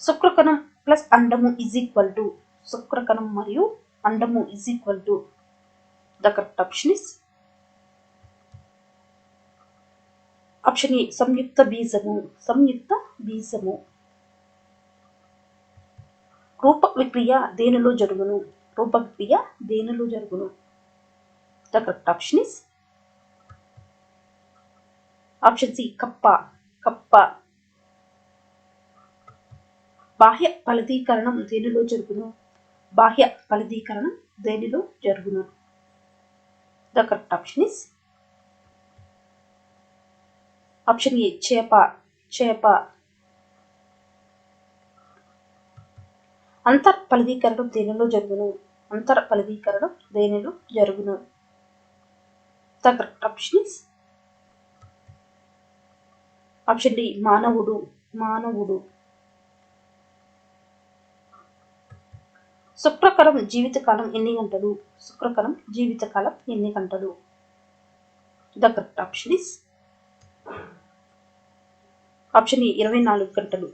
శుక్రకణం ప్లస్ అండము శుక్రకణం మరియు అండము the correct option is option A, సంయుక్త బీజము. రూప విక్రియ దేనిలో జరుగును? The correct option is option C, కప్ప. బాహ్య ఫలదీకరణం దేనిలో జరుగును? The correct option is option ఏ, చేప. అంతర్ ఫలదీకరణం దేనిలో జరుగును? The correct option is option D, మానవుడు. శుక్రకణం జీవితకాలం ఎన్ని గంటలు? The correct option is option A, 24 గంటలు.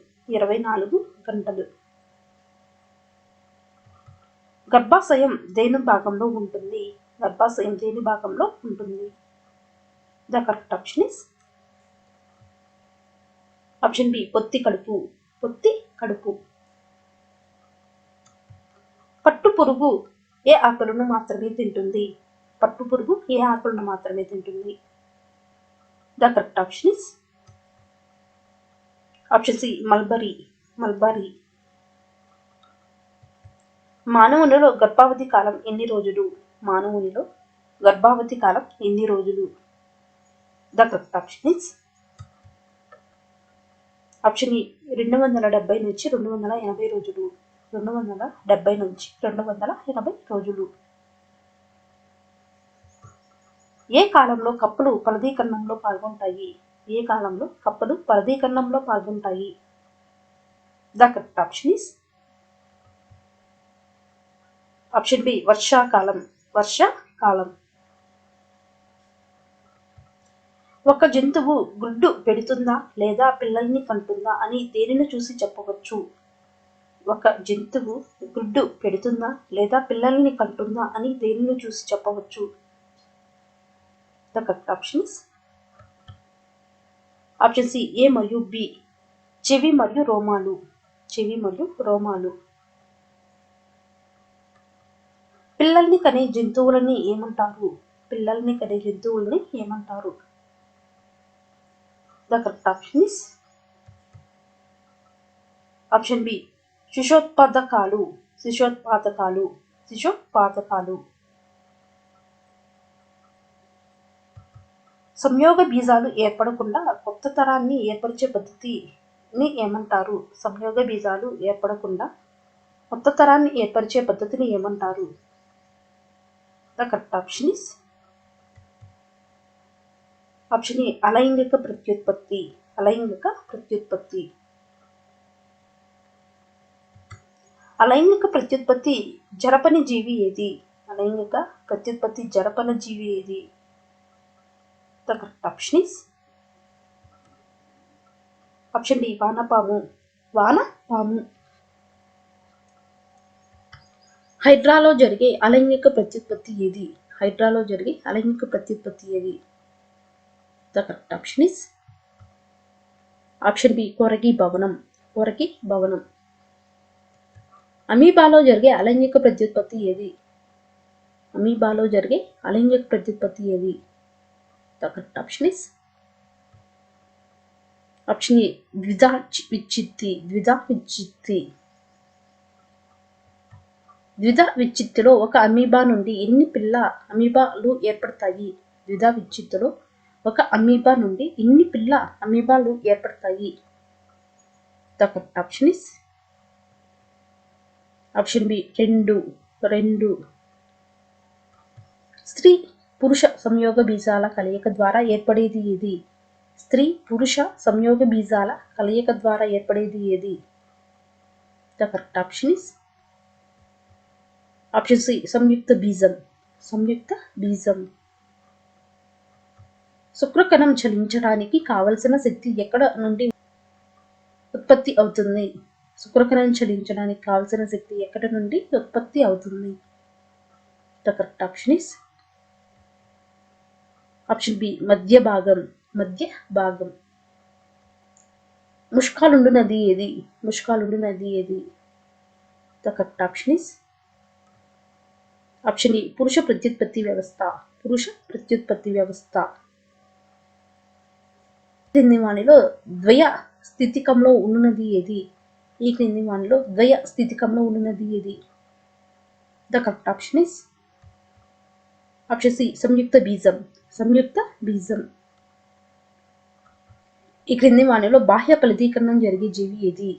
గర్భాశయం దేని భాగంలో ఉంటుంది? The correct option is option B, పొత్తి కడుపు. పట్టుపురుగు ఏ ఆకులను మాత్రమే తింటుంది? The correct option is option C mulberry. మానవునిలో గర్భావధి కాలం ఎన్ని రోజులు? మానవునిలో గర్భావధి కాలం ఎన్ని రోజులు? The correct option is option E 270 నుంచి 280 రోజులు. 270 నుంచి 280 రోజులు. ఏ కాలంలో కప్పలు ఫలదీకరణంలో పాల్గొంటాయి? ఏ కాలంలో కప్పలు ఫలదీకరణంలో పాల్గొంటాయి? The correct option is option B వర్షాకాలం. ఒక జంతువు గుడ్డు పెడుతుందా లేదా పిల్లల్ని కంటుందా అని దేనిని చూసి చెప్పవచ్చు? ఒక జంతువు గుడ్డు పెడుతుందా లేదా పిల్లల్ని కంటుందా అని దేనిని చూసి చెప్పవచ్చు? The correct options option C A మరియు బి చెవి మరియు రోమాలు. పిల్లల్ని కనే జంతువులని ఏమంటారు? The correct option is option B శిశోత్పాదకాలు. సంయోగ బీజాలు ఏర్పడకుండా కొత్త తరాన్ని ఏర్పరిచే పద్ధతిని ఏమంటారు? The correct option is option A అలైంగిక ప్రత్యుత్పత్తి. అలైంగిక ప్రత్యుత్పత్తి జరపని జీవి ఏది? The correct option is option D వానపాము. హైడ్రాలో జరిగే అలైంగిక ప్రత్యుత్పత్తి ఏది? The correct option is option B కొరగి భవనం. అమీబాలో జరిగే అలైంగిక ప్రత్యుత్పత్తి ఏది? The correct option is option A ద్విధా విచ్చిత్తిలో ఒక అమీబా నుండి ఎన్ని అమీబాలు ఏర్పడతాయి? The correct option is option B 2. స్త్రీ పురుష సంయోగ బీజాల కలయిక ద్వారా ఏర్పడేది ఏది? The correct option is option C సంయుక్త బీజం. శుక్రకణం చలించడానికి కావలసిన శక్తి ఎక్కడ నుండి ఉత్పత్తి అవుతుంది? The correct option is option B మధ్య భాగం. ముష్కాలుండు నది ఏది? The correct option is option A పురుష ప్రత్యుత్పత్తి వ్యవస్థ. క్రింది వానిలో ద్వయ స్థితికంలో ఉన్నది ఏది? The correct option is option C సంయుక్త బీజం. ఈ క్రింది వానిలో బాహ్య ఫలదీకరణం జరిగే జీవి ఏది?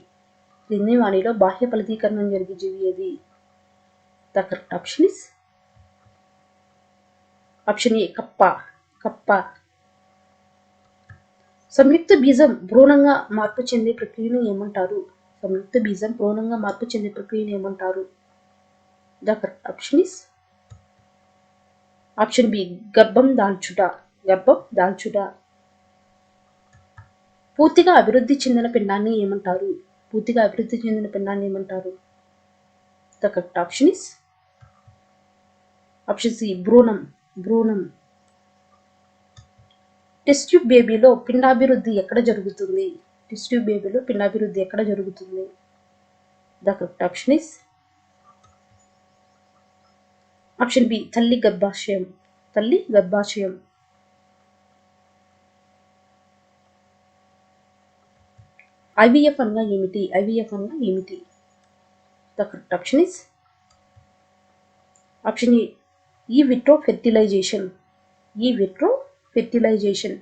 The correct option is option A కప్ప. సంయుక్త బీజం భ్రూణంగా మార్పు చెందే ప్రక్రియను ఏమంటారు? The correct option is option B గర్భం దాల్చుట. పూర్తిగా అభివృద్ధి చెందిన పిండాన్ని ఏమంటారు? The correct option is option C భ్రూణం. టెస్ట్ ట్యూబ్ బేబీలో పిండాభివృద్ధి ఎక్కడ జరుగుతుంది? The correct option is option B తల్లి గర్భాశయం. ఐవీఎఫ్ అనగా ఏమిటి? ఐవీఎఫ్ అనగా ఏమిటి? The correct option is option A in vitro fertilization. In vitro fertilization.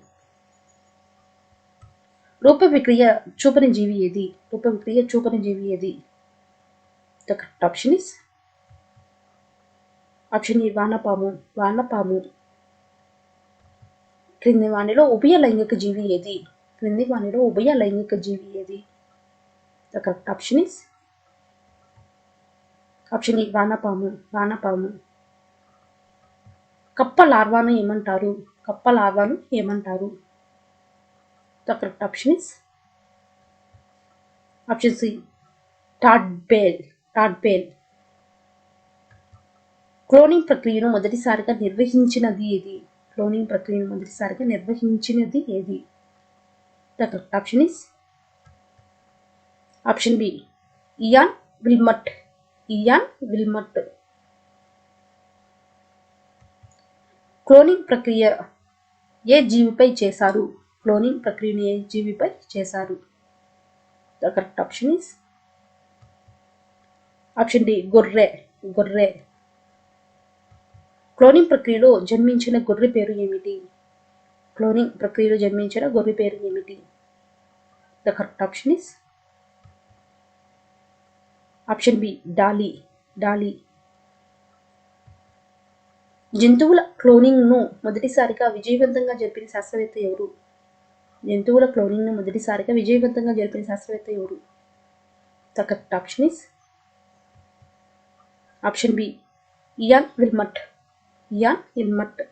రూపవిక్రియ చూపని జీవి ఏది? రూపవిక్రియ చూపని జీవి ఏది? The correct option is option A వానపాము. వానపాము. క్రింది వానిలో ఉభయ లైంగిక జీవి ఏది? క్రింది వానిలో ఉభయ లైంగిక జీవి ఏది? The correct option is option A వానపాము. వానపాము. కప్ప లార్వాను ఏమంటారు? కప్ప లార్వాను ఏమంటారు? The correct option is option C tadpole. Tadpole. Cloning ప్రక్రియను మొదటిసారిగా నిర్వహించినది ఏది? క్లోనింగ్ ప్రక్రియను మొదటిసారిగా నిర్వహించినది ఏది? The correct option is option B Ian Wilmut. Ian Wilmut. Cloning ప్రక్రియ ఏ జీవిపై చేశారు? క్లోనింగ్ ప్రక్రియను ఏ జీవిపై చేశారు? The correct option is option D గొర్రె. గొర్రె. క్లోనింగ్ ప్రక్రియలో జన్మించిన గొర్రె పేరు ఏమిటి? క్లోనింగ్ ప్రక్రియలో జన్మించిన గొర్రె పేరు ఏమిటి? The correct option is option B Dolly. Dolly. జంతువుల క్లోనింగ్ను మొదటిసారిగా విజయవంతంగా జరిపిన శాస్త్రవేత్త ఎవరు? జంతువుల క్లోనింగ్ను మొదటిసారిగా విజయవంతంగా జరిపిన శాస్త్రవేత్త ఎవరు? The correct option is option B Ian Wilmut. Ian Wilmut.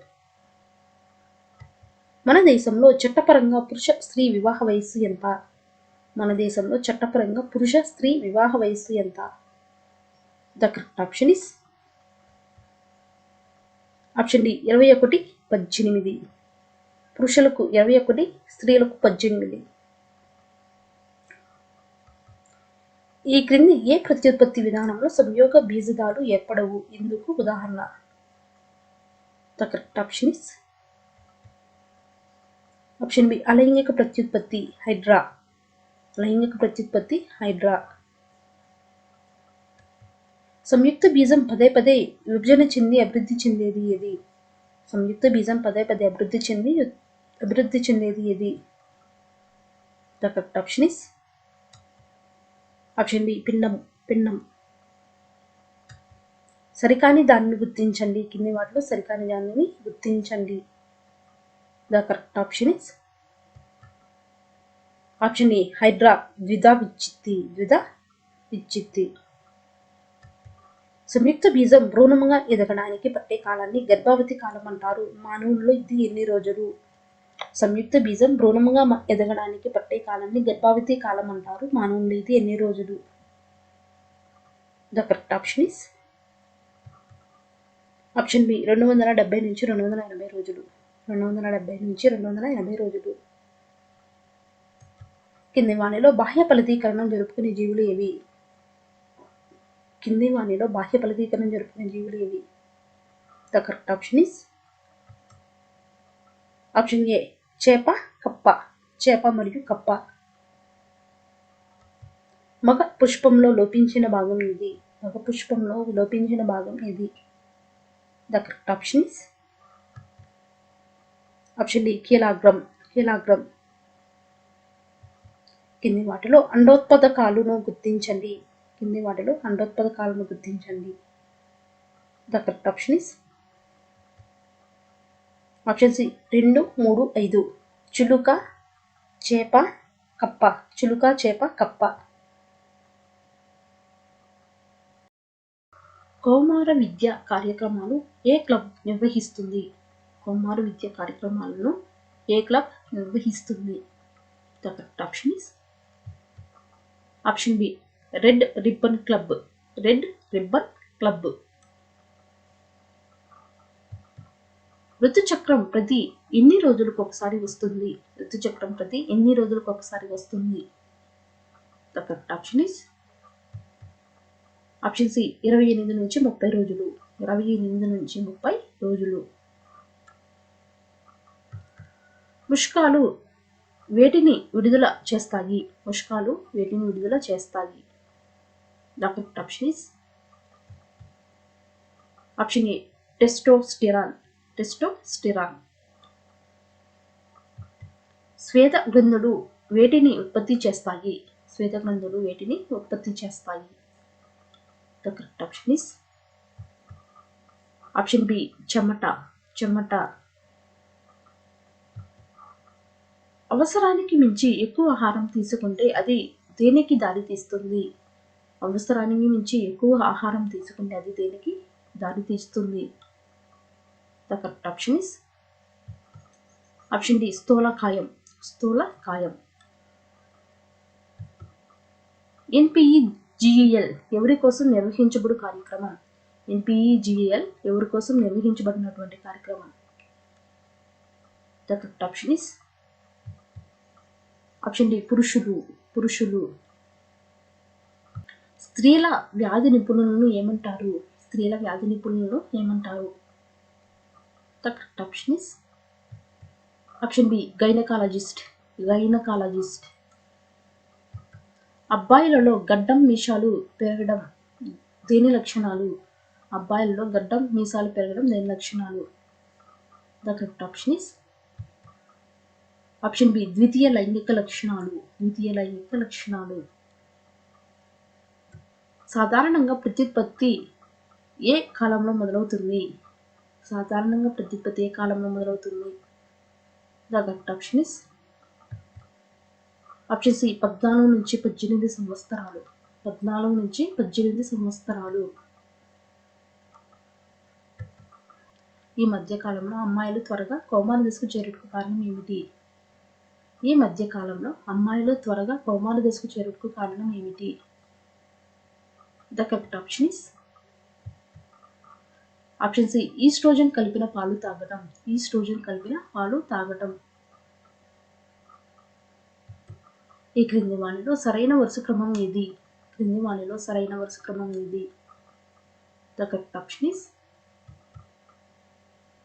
మన దేశంలో చట్టపరంగా పురుష స్త్రీ వివాహ వయస్సు ఎంత? మన దేశంలో చట్టపరంగా పురుష స్త్రీ వివాహ వయస్సు ఎంత? The correct option is option D 21-18. పురుషులకు 21, స్త్రీలకు 18. ఈ క్రింది ఏ ప్రత్యుత్పత్తి విధానంలో సంయోగ బీజదాలు ఏర్పడవు? ఇందుకు ఉదాహరణ? The correct option is option B అలైంగిక ప్రత్యుత్పత్తి. హైడ్రా. లైంగిక ప్రత్యుత్పత్తి హైడ్రా. సంయుక్త బీజం పదే పదే విభజన చెంది అభివృద్ధి చెందేది ఏది? సంయుక్త బీజం పదే పదే అభివృద్ధి చెందేది ఏది? The correct option is option B పిండం. పిండం. సరికాని దానిని గుర్తించండి. కింది వాటిలో సరికాని దానిని గుర్తించండి. The correct option is option A hydra ద్విధా విచ్చిత్తి. ద్విధా విచ్చిత్తి. సంయుక్త బీజం భ్రూణముగా ఎదగడానికి పట్టే కాలాన్ని గర్భావధి కాలం అంటారు. మానవుల్లో ఇది ఎన్ని రోజులు? సంయుక్త బీజం భ్రూణముగా ఎదగడానికి పట్టే కాలాన్ని గర్భావధి కాలం అంటారు. మానవుల్లో ఇది ఎన్ని రోజులు? The correct option is option B 270 నుంచి 280 రోజులు. 270 నుంచి 280 రోజులు. కింది వానిలో బాహ్య ఫలదీకరణం జరుపుకునే జీవులు ఏవి? కింది వానిలో బాహ్య ఫలదీకరణం జరుపుకునే జీవులు ఏవి? The correct option is option ఏ చేప, కప్ప. చేప మరియు కప్ప. మగ పుష్పంలో లోపించిన భాగం ఏది? మగ పుష్పంలో లోపించిన భాగం ఏది? The correct option is option D కీలాగ్రం. కీలాగ్రం. కింది వాటిలో అండోత్పాదకాలను గుర్తించండి. కింది వాటిలో అండోత్పాదకాలను గుర్తించండి. The correct option is option C 2, 3, 5. చిలుక, చేప, కప్ప. చిలుక, చేప, కప్ప. కౌమార విద్య కార్యక్రమాలు ఏ క్లబ్ నిర్వహిస్తుంది? కౌమార విద్య కార్యక్రమాలను ఏ క్లబ్ నిర్వహిస్తుంది? The correct option is option B red ribbon club. Red ribbon club. ఋతుచక్రం ప్రతి ఎన్ని రోజులకు ఒకసారి వస్తుంది? ఋతుచక్రం ప్రతి ఎన్ని రోజులకు ఒకసారి వస్తుంది? The correct option is option C 28 నుంచి 30 రోజులు. 28 నుంచి 30 రోజులు. ముష్కాలు వేటిని విడుదల చేస్తాయి? పోషకాలు వేటిని విడుదల చేస్తాయి? The correct option is option A testosterone. Testosterone. శ్వేత గ్రంథులు వేటిని ఉత్పత్తి చేస్తాయి? శ్వేత గ్రంథులు వేటిని ఉత్పత్తి చేస్తాయి? The correct option is option B చెమట. చెమట. అవసరానికి మించి ఎక్కువ ఆహారం తీసుకుంటే అది దేనికి దారి తీస్తుంది? అవసరానికి మించి ఎక్కువ ఆహారం తీసుకుంటే అది దేనికి దారి తీస్తుంది? The correct option is option D స్థూలకాయం. స్థూలకాయం. ఎన్పిఈజిఎల్ ఎవరి కోసం నిర్వహించబడు కార్యక్రమం? ఎన్పిఈజిఎల్ ఎవరి కోసం నిర్వహించబడినటువంటి కార్యక్రమం? The correct option is option D పురుషులు. పురుషులు. స్త్రీల వ్యాధి నిపుణులను ఏమంటారు? స్త్రీల వ్యాధి నిపుణులను ఏమంటారు? The correct option is option B gynaecologist. Gynaecologist. అబ్బాయిలలో గడ్డం మీసాలు పెరగడం దేని లక్షణాలు? అబ్బాయిలలో గడ్డం మీసాలు పెరగడం దేని లక్షణాలు? The correct option is option B ద్వితీయ లైంగిక లక్షణాలు. ద్వితీయ లైంగిక లక్షణాలు. సాధారణంగా ప్రత్యుత్పత్తి ఏ కాలంలో మొదలవుతుంది? సాధారణంగా ప్రత్యుత్పత్తి ఏ కాలంలో మొదలవుతుంది? The correct option is option C 14 నుంచి 18 సంవత్సరాలు. 14 నుంచి 18 సంవత్సరాలు. ఈ మధ్య కాలంలో అమ్మాయిలు త్వరగా కౌమార దశకు చేరుటకు కారణం ఏమిటి? ఈ మధ్య కాలంలో అమ్మాయిలు త్వరగా కౌమార దశకు చేరుటకు కారణం ఏమిటి? The correct option is option C oestrogen కలిపిన పాలు తాగడం. ఈస్ట్రోజన్ కలిపిన పాలు తాగడం. ఈ క్రింది వాణిలో సరైన వరుస క్రమం ఏది? క్రింది వాణిలో సరైన వరుస క్రమం ఏది? The correct option is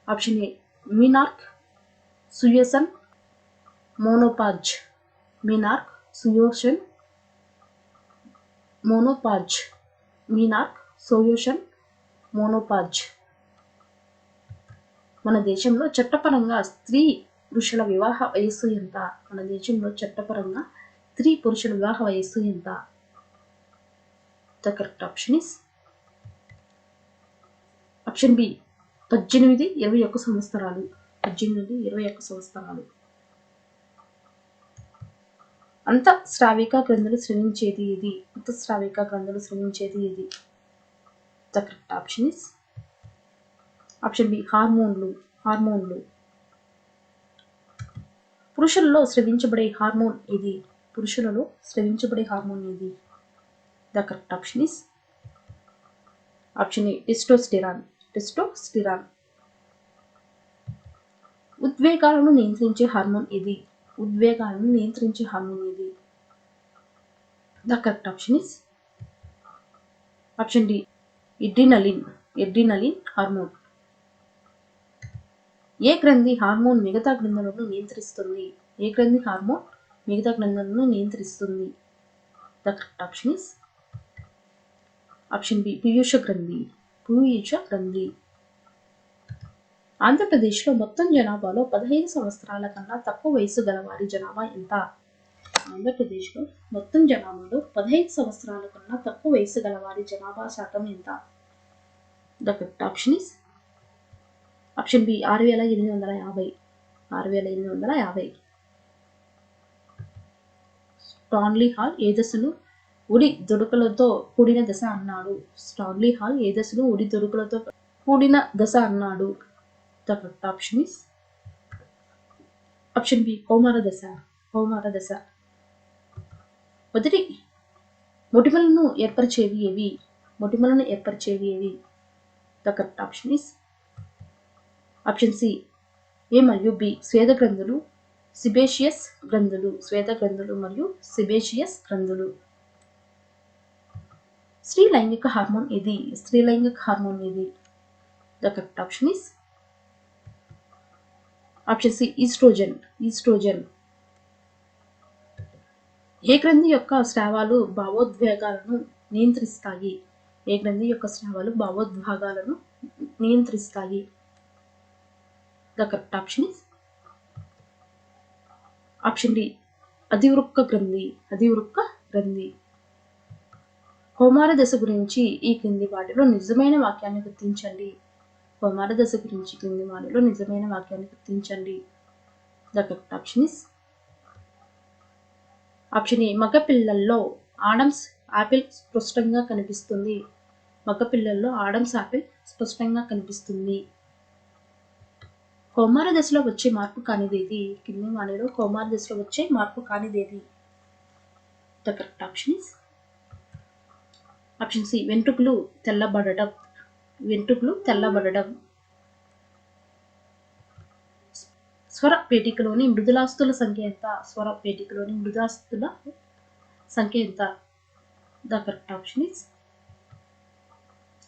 option A menarche, సుయోసన్, మోనోపాజ్. మినార్క్, సుయోసన్, మోనోపాజ్. మినార్క్, సోయోషన్, మోనోపాజ్. మన దేశంలో చట్టపరంగా స్త్రీ పురుషుల వివాహ వయస్సు ఎంత? మన దేశంలో చట్టపరంగా స్త్రీ పురుషుల వివాహ వయస్సు ఎంత? The correct option is option B 18-21 సంవత్సరాలు. 18-21 సంవత్సరాలు. అంతఃస్రావిక గ్రంథులు స్రవించేది ఏది? అంతఃస్రావిక గ్రంథులు స్రవించేది ఏది? The correct option is option B హార్మోన్లు. హార్మోన్లు. పురుషులలో స్రవించబడే హార్మోన్ ఏది? పురుషులలో స్రవించబడే హార్మోన్ ఏది? The correct option is option A testosterone. Testosterone. ఉద్వేగాలను నియంత్రించే హార్మోన్ ఏది? ఉద్వేగాలను నియంత్రించే హార్మోన్ ఏది? The correct option is option D adrenaline. Adrenaline hormone. ఏ గ్రంథి హార్మోన్ మిగతా గ్రంథులను నియంత్రిస్తుంది? ఏ గ్రంథి హార్మోన్ మిగతా గ్రంథులను నియంత్రిస్తుంది? The correct option is option B పీయూష గ్రంథి. పీయూష గ్రంథి. ఆంధ్రప్రదేశ్లో మొత్తం జనాభాలో 15 సంవత్సరాల కన్నా తక్కువ వయసు గల వారి జనాభా ఎంత? ఆంధ్రప్రదేశ్లో మొత్తం జనాభాలో 15 సంవత్సరాల కన్నా తక్కువ వయసు గల వారి జనాభా శాతం ఎంత? The correct option is option B 6850. 6850. Stanley Hall ఏ దశను ఉడి దొడుకులతో కూడిన దశ అన్నాడు? స్టాన్లీ హాల్ ఏ దశను ఉడి దొడుకులతో కూడిన దశ అన్నాడు? The correct option is option B కౌమార దశ. కౌమార దశ. మొదటి మొటిమలను ఏర్పరిచేవి ఏవి? మొటిమలను ఏర్పరిచేవి ఏవి? The correct option is option C A మరియు బి స్వేద గ్రంథులు, సిబేషియస్ గ్రంథులు. స్వేద గ్రంథులు మరియు సిబేషియస్ గ్రంథులు. స్త్రీ లైంగిక హార్మోన్ ఏది? స్త్రీ లైంగిక హార్మోన్ ఏది? The correct option is option C oestrogen. Oestrogen. ఏ గ్రంథి యొక్క స్రావాలు భావోద్వేగాలను నియంత్రిస్తాయి? ఏ గ్రంథి యొక్క స్రావాలు భావోద్వేగాలను నియంత్రిస్తాయి? The correct option is option D అధివృక్క గ్రంథి. అధివృక్క గ్రంథి. కౌమార దశ గురించి ఈ క్రింది వాటిలో నిజమైన వాక్యాన్ని గుర్తించండి. కౌమార దశ గురించి క్రింది వాటిలో నిజమైన వాక్యాన్ని గుర్తించండి. The correct option is option ఏ మగ పిల్లల్లో ఆడమ్స్ యాపిల్ స్పష్టంగా కనిపిస్తుంది. మగ పిల్లల్లో ఆడమ్స్ యాపిల్ స్పష్టంగా కనిపిస్తుంది. కౌమార దశలో వచ్చే మార్పు కానిదేది? కింది వాటిలో కౌమార దశలో వచ్చే మార్పు కానిదేది? The correct option is option C వెంట్రుకలు తెల్లబడడం. వెంట్రుకలు తెల్లబడడం. స్వర పేటికలోని మృదులాస్తుల సంఖ్య ఎంత? స్వర పేటికలోని మృదులాస్తుల సంఖ్య ఎంత? The correct option is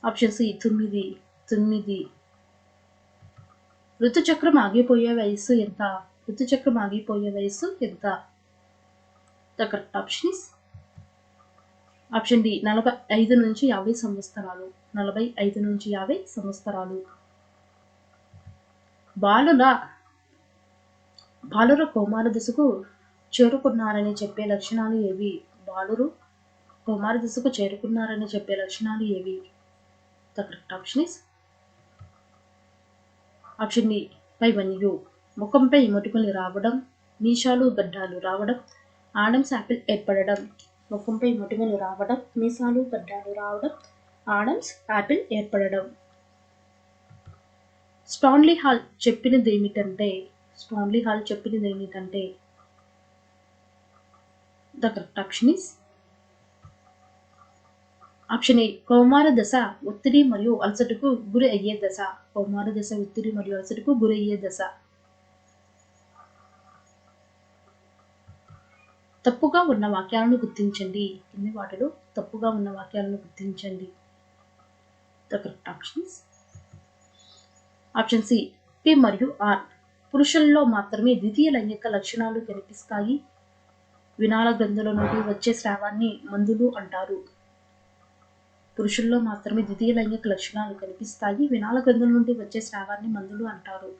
option C 9. 9. ఋతుచక్రం ఆగిపోయే వయస్సు ఎంత? ఋతుచక్రం ఆగిపోయే వయస్సు ఎంత? The correct option is option D 45 నుంచి 50 సంవత్సరాలు. 45 నుంచి 50 సంవత్సరాలు. బాలుర కౌమార దశకు చేరుకున్నారని చెప్పే లక్షణాలు ఏవి? బాలురు కౌమార దశకు చేరుకున్నారని చెప్పే లక్షణాలు ఏవి? The correct option is option D పైవన్యు. ముఖంపై మొటిమలు రావడం, మీసాలు గడ్డాలు రావడం, ఆడమ్స్ యాపిల్ ఏర్పడడం. ముఖంపై మొటిమలు రావడం, మీసాలు గడ్డాలు రావడం, ఆడమ్స్ యాపిల్ ఏర్పడడం. స్టాన్లీ హాల్ చెప్పినదేమిటంటే the correct option is option A కౌమార దశ ఒత్తిడి మరియు అలసటకు గురి అయ్యే దశ. కౌమార దశ ఒత్తిడి మరియు అలసటకు గురి అయ్యే దశ. తప్పుగా ఉన్న వాక్యాలను గుర్తించండి. కింది వాటిలో తప్పుగా ఉన్న వాక్యాలను గుర్తించండి. The correct option is option C P మరియు ఆర్. పురుషుల్లో మాత్రమే ద్వితీయ లైంగిక లక్షణాలు కనిపిస్తాయి. వినాల గ్రంథుల నుండి వచ్చే స్రావాన్ని మందులు అంటారు. పురుషుల్లో మాత్రమే ద్వితీయ లైంగిక లక్షణాలు కనిపిస్తాయి. వినాల గ్రంథుల నుండి వచ్చే స్రావాన్ని మందులు అంటారు.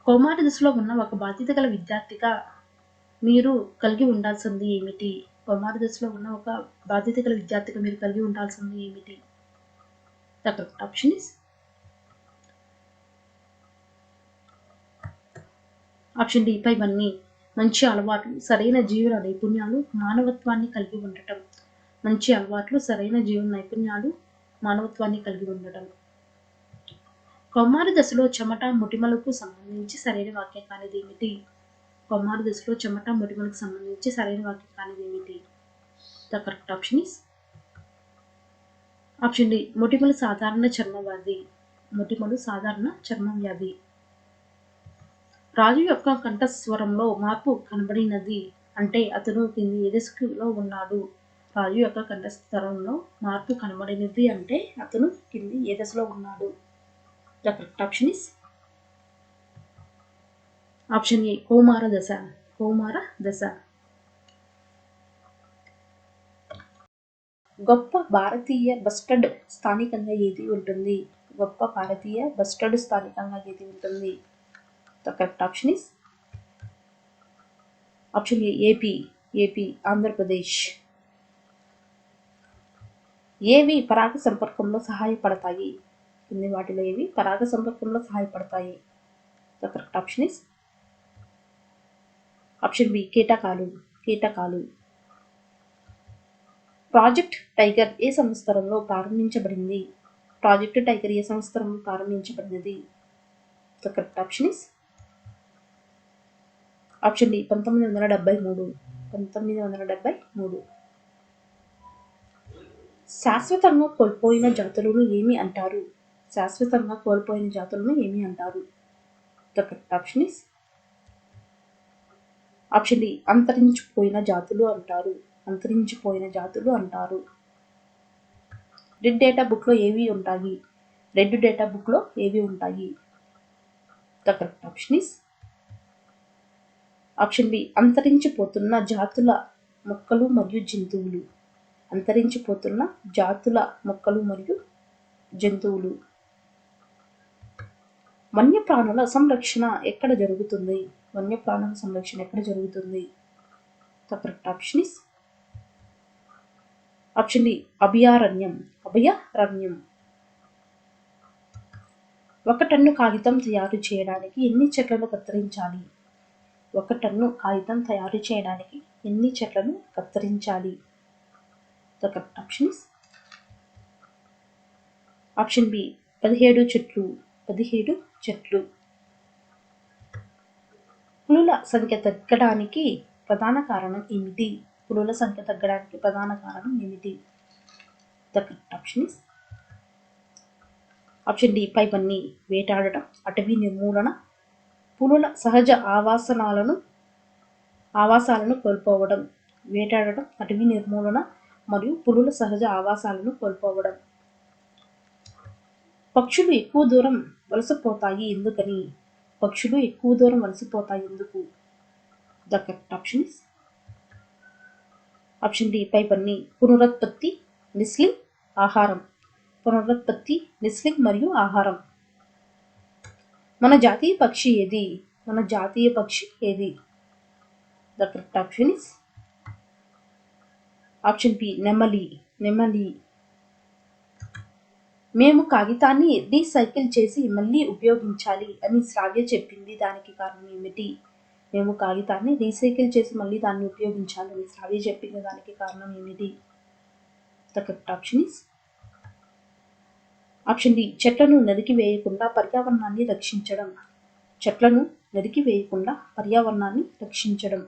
కౌమార దశలో ఉన్న ఒక బాధ్యత గల విద్యార్థిగా మీరు కలిగి ఉండాల్సింది ఏమిటి? కౌమార దశలో ఉన్న ఒక బాధ్యత గల విద్యార్థిగా మీరు కలిగి ఉండాల్సింది ఏమిటి? The correct option is option D పైవన్నీ. మంచి అలవాట్లు, సరైన జీవన నైపుణ్యాలు, మానవత్వాన్ని కలిగి ఉండటం. మంచి అలవాట్లు, సరైన జీవన నైపుణ్యాలు, మానవత్వాన్ని కలిగి ఉండటం. కౌమార దశలో చెమట మొటిమలకు సంబంధించి సరైన వాక్యం కానిది ఏమిటి? కౌమార దశలో చెమట మొటిమలకు సంబంధించి సరైన వాక్యం కానిది ఏమిటి? The correct option is option D మొటిమలు సాధారణ చర్మ వ్యాధి. మొటిమలు సాధారణ చర్మ వ్యాధి. రాజు యొక్క కంఠస్వరంలో మార్పు కనబడినది అంటే అతను కింది ఏ దశలో ఉన్నాడు? రాజు యొక్క కంఠస్వరంలో మార్పు కనబడినది అంటే అతను కింది ఏ దశలో ఉన్నాడు? The correct option is option A కౌమార దశ. కౌమార దశ. గొప్ప భారతీయ బస్టర్డ్ స్థానికంగా ఏది ఉంటుంది? గొప్ప భారతీయ బస్టర్డ్ స్థానికంగా ఏది ఉంటుంది? The correct option is option A AP. AP, Andhra Pradesh. ఏవి పరాగ సంపర్కంలో సహాయపడతాయి? కింది వాటిలో ఏవి పరాగ సంపర్కంలో సహాయపడతాయి? The correct option is option B కీటకాలు. కీటకాలు. ప్రాజెక్ట్ టైగర్ ఏ సంవత్సరంలో ప్రారంభించబడింది? ప్రాజెక్ట్ టైగర్ ఏ సంవత్సరంలో ప్రారంభించబడినది? The correct option is option D 1973. 1973. శాశ్వతంగా కోల్పోయిన జాతులను ఏమి అంటారు? శాశ్వతంగా కోల్పోయిన జాతులను ఏమి అంటారు? The correct option is option D అంతరించిపోయిన జాతులు అంటారు. అంతరించిపోయిన జాతులు అంటారు. రెడ్ డేటా బుక్లో ఏవి ఉంటాయి? రెడ్ డేటా బుక్లో ఏవి ఉంటాయి? The correct option is option B అంతరించిపోతున్న జాతుల మొక్కలు మరియు జంతువులు. అంతరించిపోతున్న జాతుల మొక్కలు మరియు జంతువులు. వన్యప్రాణుల సంరక్షణ ఎక్కడ జరుగుతుంది? వన్యప్రాణుల సంరక్షణ ఎక్కడ జరుగుతుంది? The correct option is option D అభయారణ్యం. అభయారణ్యం. 1 టన్ను కాగితం తయారు చేయడానికి ఎన్ని చెట్లను కత్తిరించాలి? 1 టన్ను కాగితం తయారు చేయడానికి ఎన్ని చెట్లను కత్తిరించాలి? The correct option is option B 17 చెట్లు. 17 చెట్లు. పులుల సంఖ్య తగ్గడానికి ప్రధాన కారణం ఏమిటి? పులుల సంఖ్య తగ్గడానికి ప్రధాన కారణం ఏమిటి? The correct option is option D పైవన్నీ వేటాడటం, అటవీ నిర్మూలన, పులుల సహజ ఆవాసాలను కోల్పోవడం. వేటాడటం, అటవీ నిర్మూలన మరియు పులుల సహజ ఆవాసాలను కోల్పోవడం. పక్షులు ఎక్కువ దూరం వలసపోతాయి ఎందుకని? పక్షులు ఎక్కువ దూరం వలసపోతాయి ఎందుకు? The correct option is option D పైవన్నీ పునరుత్పత్తి, నిస్లింగ్, ఆహారం. పునరుత్పత్తి, నిస్లింగ్ మరియు ఆహారం. మన జాతీయ పక్షి ఏది? మన జాతీయ పక్షి ఏది? The correct option is option B నెమలి. నెమలి. మేము కాగితాన్ని రీసైకిల్ చేసి మళ్ళీ ఉపయోగించాలి అని శ్రావ్య చెప్పింది, దానికి కారణం ఏమిటి? మేము కాగితాన్ని రీసైకిల్ చేసి మళ్ళీ దాన్ని ఉపయోగించాలని శ్రావ్య చెప్పింది, దానికి కారణం ఏమిటి? The correct option is option D చెట్లను నరికి వేయకుండా పర్యావరణాన్ని రక్షించడం. చెట్లను నరికి వేయకుండా పర్యావరణాన్ని రక్షించడం.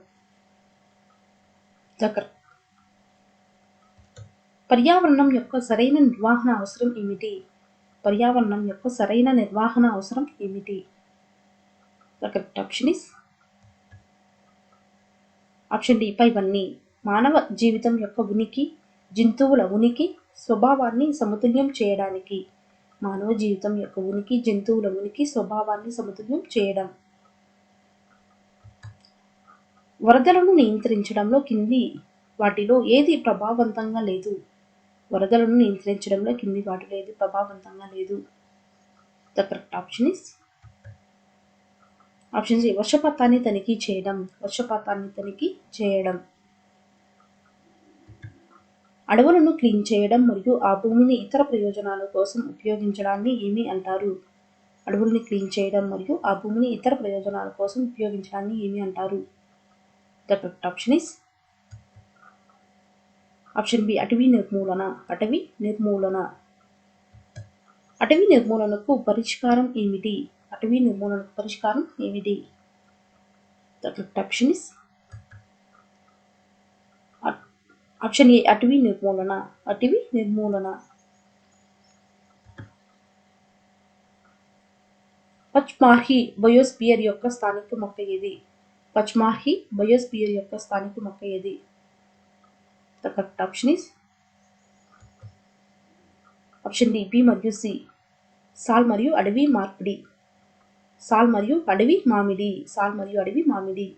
ద కరెక్ట్ పర్యావరణం యొక్క సరైన నిర్వహణ అవసరం ఏమిటి? పర్యావరణం యొక్క సరైన నిర్వహణ అవసరం ఏమిటి? The correct option is option D పైవన్నీ మానవ జీవితం యొక్క ఉనికి, జంతువుల ఉనికి, స్వభావాన్ని సమతుల్యం చేయడానికి. మానవ జీవితం యొక్క ఉనికి, జంతువుల ఉనికి, స్వభావాన్ని సమతుల్యం చేయడం. వరదలను నియంత్రించడంలో కింది వాటిలో ఏది ప్రభావవంతంగా లేదు? వరదలను నియంత్రించడంలో కింది వాటిలో ఏది ప్రభావవంతంగా లేదు? The correct option is option C వర్షపాతాన్ని తనిఖీ చేయడం. వర్షపాతాన్ని తనిఖీ చేయడం. అడవులను క్లీన్ చేయడం మరియు ఆ భూమిని ఇతర ప్రయోజనాల కోసం ఉపయోగించడాన్ని ఏమి అంటారు? అడవుల్ని క్లీన్ చేయడం మరియు ఆ భూమిని ఇతర ప్రయోజనాల కోసం ఉపయోగించడాన్ని ఏమి అంటారు? The correct option is option B అటవీ నిర్మూలన. అటవీ నిర్మూలన. అటవీ నిర్మూలనకు పరిష్కారం ఏమిటి? అటవీ నిర్మూలనకు పరిష్కారం ఏమిటి? The correct option is option ఏ అటవీ నిర్మూలన. అటవీ నిర్మూలన. పచ్మార్హి బయోస్పియర్ యొక్క స్థానిక మొక్క ఏది? పచ్మార్హి బయోస్పియర్ యొక్క స్థానిక మొక్క ఏది? The correct option is option D B మరియు సి. సాల్ మరియు అడవి మార్పిడి. సాల్ మరియు అడవి మామిడి. సాల్ మరియు అడవి మామిడి.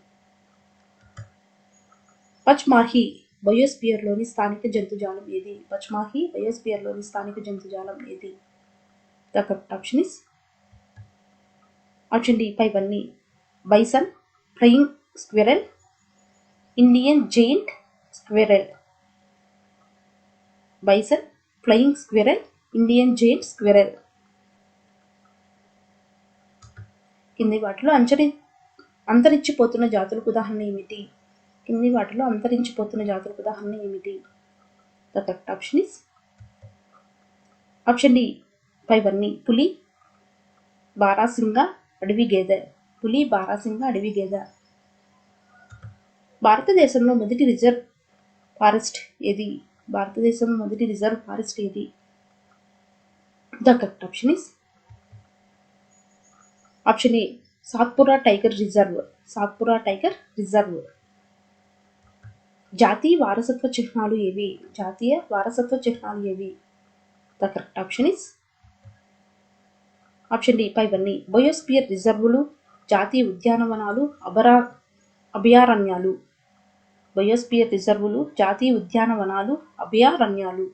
పచ్మార్హి బయోస్పియర్లోని స్థానిక జంతుజాలం ఏది? పచ్మార్హి బయోస్పియర్లోని స్థానిక జంతుజాలం ఏది? The correct option is option D పైవన్నీ bison, flying squirrel, Indian giant squirrel. Bison, flying squirrel, Indian giant squirrel. కింది వాటిలో అంతరించిపోతున్న జాతులకు ఉదాహరణ ఏమిటి? కింది వాటిలో అంతరించిపోతున్న జాతులకు ఉదాహరణ ఏమిటి? The correct option is option D పైవన్నీ పులి, బారాసింగ, అడవి గేదె. పులి, బారాసింగ, అడవి గేదె. భారతదేశంలో మొదటి రిజర్వ్ ఫారెస్ట్ ఏది? భారతదేశంలో మొదటి రిజర్వ్ ఫారెస్ట్ ఏది? The correct option is option A Satpura tiger reserve. Satpura tiger reserve. జాతీయ వారసత్వ చిహ్నాలు ఏవి? జాతీయ వారసత్వ చిహ్నాలు ఏవి? The correct option is option D పైవన్నీ బయోస్పియర్ రిజర్వులు, జాతీయ ఉద్యానవనాలు, అభయారణ్యాలు. బయోస్పియర్ రిజర్వులు, జాతీయ ఉద్యానవనాలు, అభయారణ్యాలు.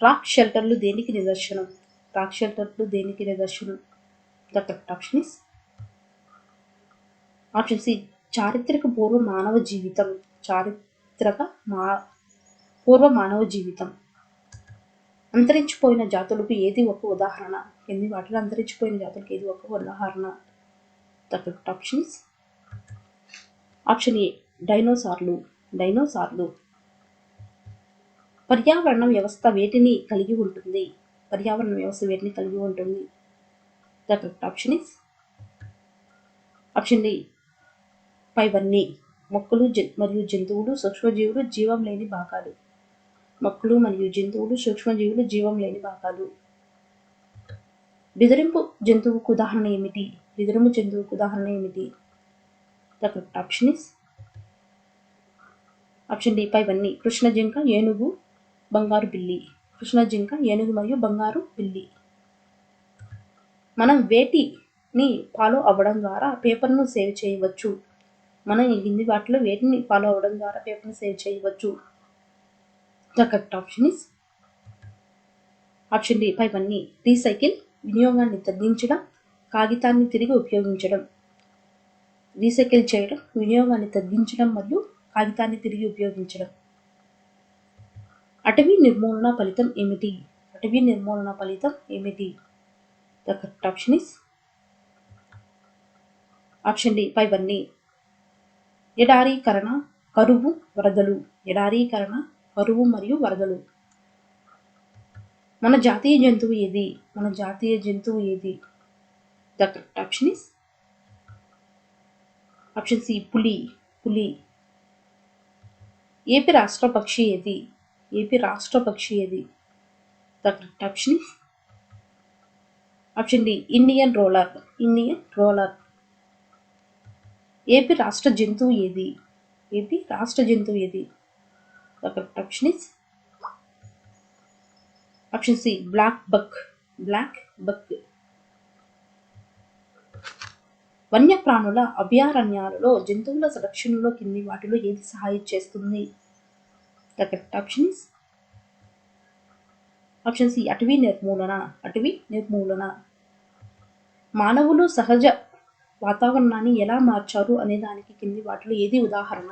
రాక్ షెల్టర్లు దేనికి నిదర్శనం? రాక్ షెల్టర్లు దేనికి నిదర్శనం? The correct option is option C చారిత్రక పూర్వ మానవ జీవితం. పూర్వ మానవ జీవితం. అంతరించిపోయిన జాతులకు ఏది ఒక ఉదాహరణ? కింది వాటిలో అంతరించిపోయిన జాతులకు ఏది ఒక ఉదాహరణ? The correct option is option A డైనోసార్లు. డైనోసార్లు. పర్యావరణ వ్యవస్థ వేటిని కలిగి ఉంటుంది? పర్యావరణ వ్యవస్థ వేటిని కలిగి ఉంటుంది? The correct option is option D పైవన్నీ. మొక్కలు మరియు జంతువులు, సూక్ష్మజీవులు, జీవం లేని భాగాలు. మొక్కలు మరియు జంతువులు, సూక్ష్మజీవులు, జీవం లేని భాగాలు. బెదిరింపు జంతువుకు ఉదాహరణ ఏమిటి? బెదిరింపు జంతువుకు ఉదాహరణ ఏమిటి? The correct option is option D పైవన్నీ. కృష్ణ జింక, ఏనుగు, బంగారు బిల్లి. కృష్ణ జింక, ఏనుగు మరియు బంగారు బిల్లి. మనం వేటిని ఫాలో అవ్వడం ద్వారా పేపర్ను సేవ్ చేయవచ్చు? మనం ఈ కింది వాటిలో వేటిని ఫాలో అవ్వడం ద్వారా పేపర్ను సేవ్ చేయవచ్చు? The correct option is option D పైవన్నీ. రీసైకిల్, వినియోగాన్ని తగ్గించడం, కాగితాన్ని తిరిగి ఉపయోగించడం. రీసైకిల్ చేయడం, వినియోగాన్ని తగ్గించడం మరియు కాగితాన్ని తిరిగి ఉపయోగించడం. అటవీ నిర్మూలన ఫలితం ఏమిటి? అటవీ నిర్మూలన ఫలితం ఏమిటి? The correct option is option D పైవన్నీ. ఎడారీకరణ, కరువు, వరదలు. ఎడారీకరణ, కరువు మరియు వరదలు. మన జాతీయ జంతువు ఏది? మన జాతీయ జంతువు ఏది? The correct option is option C పులి. పులి. ఏపీ రాష్ట్ర పక్షి ఏది? ఏపీ రాష్ట్ర పక్షి ఏది? The correct option is option D Indian roller. Indian roller. AP రాష్ట్ర జంతువు ఏది? ఏపీ రాష్ట్ర జంతువు ఏది? The correct option is option C blackbuck. Blackbuck. వన్యప్రాణుల అభయారణ్యాలలో జంతువుల సంరక్షణలో కింది వాటిలో ఏది సహాయం చేస్తుంది? The correct option is option C అటవీ నిర్మూలన. అటవీ నిర్మూలన. మానవులు సహజ వాతావరణాన్ని ఎలా మార్చారు అనే దానికి కింది వాటిలో ఏది ఉదాహరణ?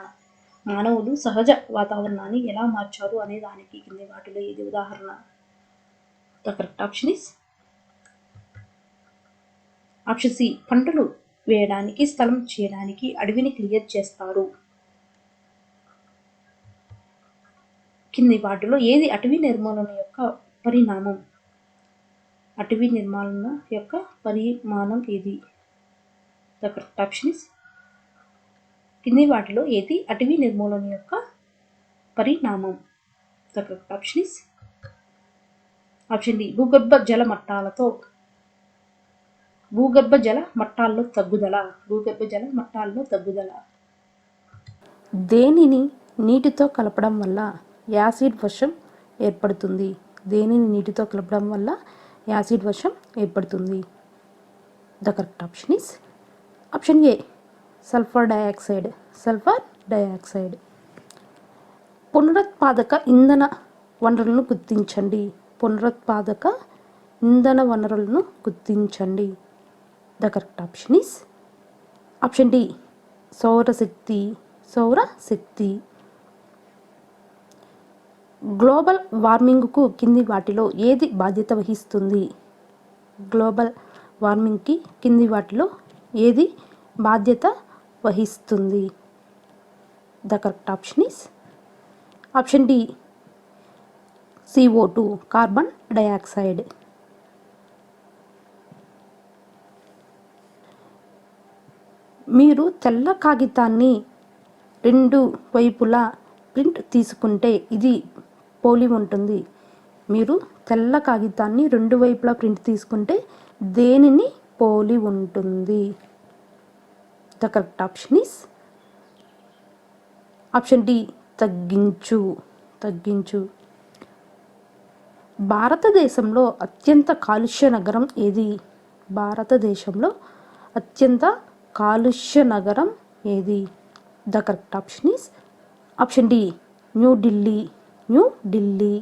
మానవులు సహజ వాతావరణాన్ని ఎలా మార్చారు అనే దానికి కింది వాటిలో ఏది ఉదాహరణ? The correct option is option C పంటలు వేయడానికి, స్థలం చేయడానికి అడవిని క్లియర్ చేస్తారు. కింది వాటిలో ఏది అటవీ నిర్మూలన యొక్క పరిణామం? అటవీ నిర్మూలన యొక్క పరిమాణం ఏది? ద కరెక్ట్ ఆప్షన్ ఇస్ కింది వాటిలో ఏది అటవీ నిర్మూలన యొక్క పరిణామం? The correct option is option D భూగర్భ జల మట్టాల్లో తగ్గుదల. భూగర్భ జల మట్టాల్లో తగ్గుదల. దేనిని నీటితో కలపడం వల్ల యాసిడ్ వర్షం ఏర్పడుతుంది? దేనిని నీటితో కలపడం వల్ల యాసిడ్ వర్షం ఏర్పడుతుంది? The correct option is option A sulphur dioxide. Sulphur dioxide. పునరుత్పాదక ఇంధన వనరులను గుర్తించండి. పునరుత్పాదక ఇంధన వనరులను గుర్తించండి. The correct option is option D సౌరశక్తి. సౌరశక్తి. గ్లోబల్ వార్మింగ్కు కింది వాటిలో ఏది బాధ్యత వహిస్తుంది? గ్లోబల్ వార్మింగ్కి కింది వాటిలో ఏది బాధ్యత వహిస్తుంది? The correct option is option D CO2 carbon dioxide. మీరు తెల్ల కాగితాన్ని రెండు వైపులా ప్రింట్ తీసుకుంటే ఇది పోలి ఉంటుంది. మీరు తెల్ల కాగితాన్ని రెండు వైపులా ప్రింట్ తీసుకుంటే దేనిని పోలి ఉంటుంది? The correct option is option D తగ్గించు. తగ్గించు. భారతదేశంలో అత్యంత కాలుష్య నగరం ఏది? భారతదేశంలో అత్యంత కాలుష్య నగరం ఏది? The correct option is option D New Delhi. New Delhi.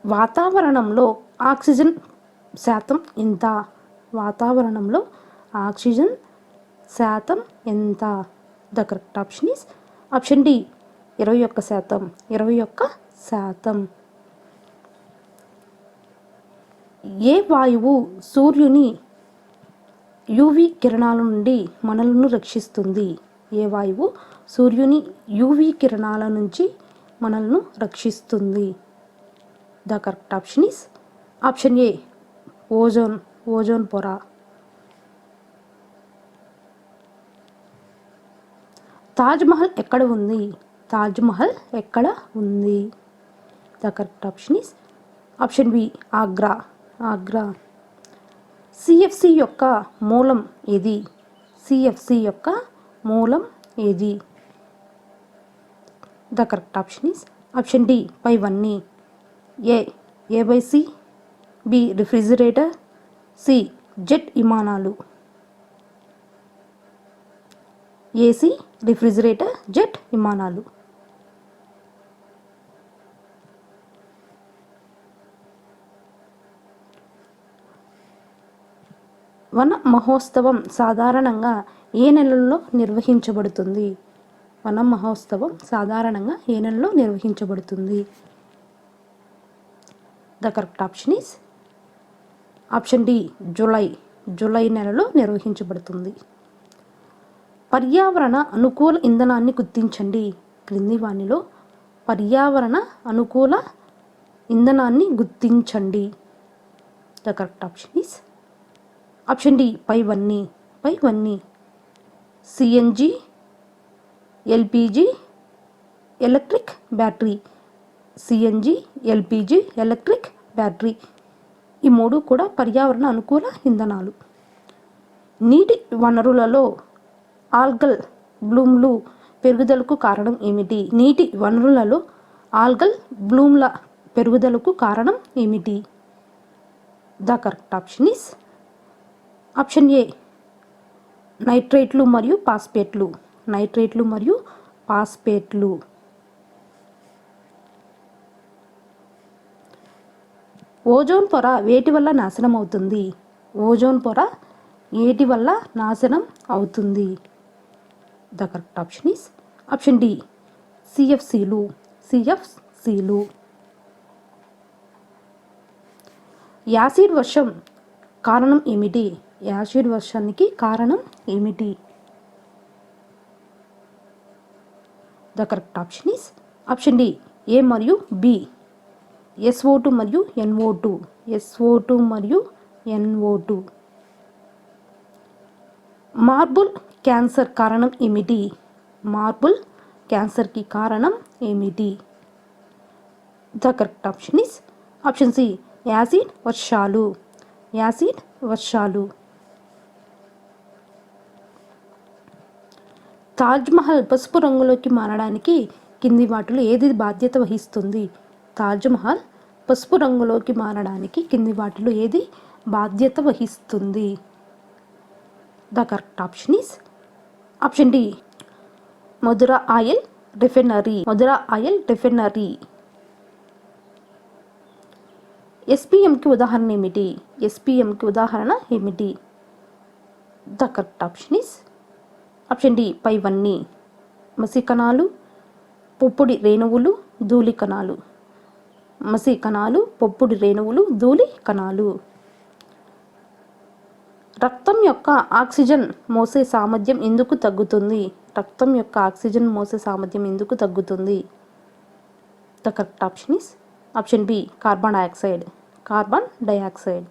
వాతావరణంలో ఆక్సిజన్ శాతం ఎంత? వాతావరణంలో ఆక్సిజన్ శాతం ఎంత? The correct option is option D 21%. 21%. ఏ వాయువు సూర్యుని యువి కిరణాల నుండి మనలను రక్షిస్తుంది? ఏ వాయువు సూర్యుని యువి కిరణాల నుంచి మనలను రక్షిస్తుంది? The correct option is option A ozone పొర. తాజ్మహల్ ఎక్కడ ఉంది? తాజ్మహల్ ఎక్కడ ఉంది? The correct option is option B Agra. CFC యొక్క మూలం ఏది? సిఎఫ్సి యొక్క మూలం ఏది? The correct option is option D పైవన్నీ. A by C, B refrigerator, C jet విమానాలు. ఏసీ రిఫ్రిజిరేటర్, జెట్ విమానాలు. వన మహోత్సవం సాధారణంగా ఏ నెలలో నిర్వహించబడుతుంది? వన మహోత్సవం సాధారణంగా ఏ నెలలో నిర్వహించబడుతుంది? The correct option is option D July నెలలో నిర్వహించబడుతుంది. పర్యావరణ అనుకూల ఇంధనాన్ని గుర్తించండి. క్రింది వానిలో పర్యావరణ అనుకూల ఇంధనాన్ని గుర్తించండి. The correct option is option D పైవన్నీ. CNG, LPG, electric battery. CNG, LPG, electric battery. ఈ మూడు కూడా పర్యావరణ అనుకూల ఇంధనాలు. నీటి వనరులలో ఆల్గల్ బ్లూమ్లు పెరుగుదలకు కారణం ఏమిటి? నీటి వనరులలో ఆల్గల్ బ్లూమ్ల పెరుగుదలకు కారణం ఏమిటి? The correct option is option A నైట్రేట్లు మరియు పాస్పేట్లు. ఓజోన్ పొర వేటి వల్ల నాశనం అవుతుంది? ఓజోన్ పొర ఏటి వల్ల నాశనం అవుతుంది? The correct option is option D సిఎఫ్సిలు. యాసిడ్ వర్షం కారణం ఏమిటి? యాసిడ్ వర్షానికి కారణం ఏమిటి? The correct option is option D A మరియు బి SO2 మరియు NO2. మార్బుల్ క్యాన్సర్ కారణం ఏమిటి? మార్బుల్ క్యాన్సర్కి కారణం ఏమిటి? The correct option is option C acid వర్షాలు. తాజ్మహల్ పసుపు రంగులోకి మారడానికి కింది వాటిలో ఏది బాధ్యత వహిస్తుంది? తాజ్మహల్ పసుపు రంగులోకి మారడానికి కింది వాటిలో ఏది బాధ్యత వహిస్తుంది? The correct option is option D Mathura oil refinery. ఎస్పీఎంకి ఉదాహరణ ఏమిటి? The correct option is option D పైవన్నీ. మసి కణాలు, పొప్పుడి రేణువులు, ధూళి కణాలు. మసి కణాలు, పొప్పుడి రేణువులు, ధూళి కణాలు. రక్తం యొక్క ఆక్సిజన్ మోసే సామర్థ్యం ఎందుకు తగ్గుతుంది? The correct option is option B carbon dioxide.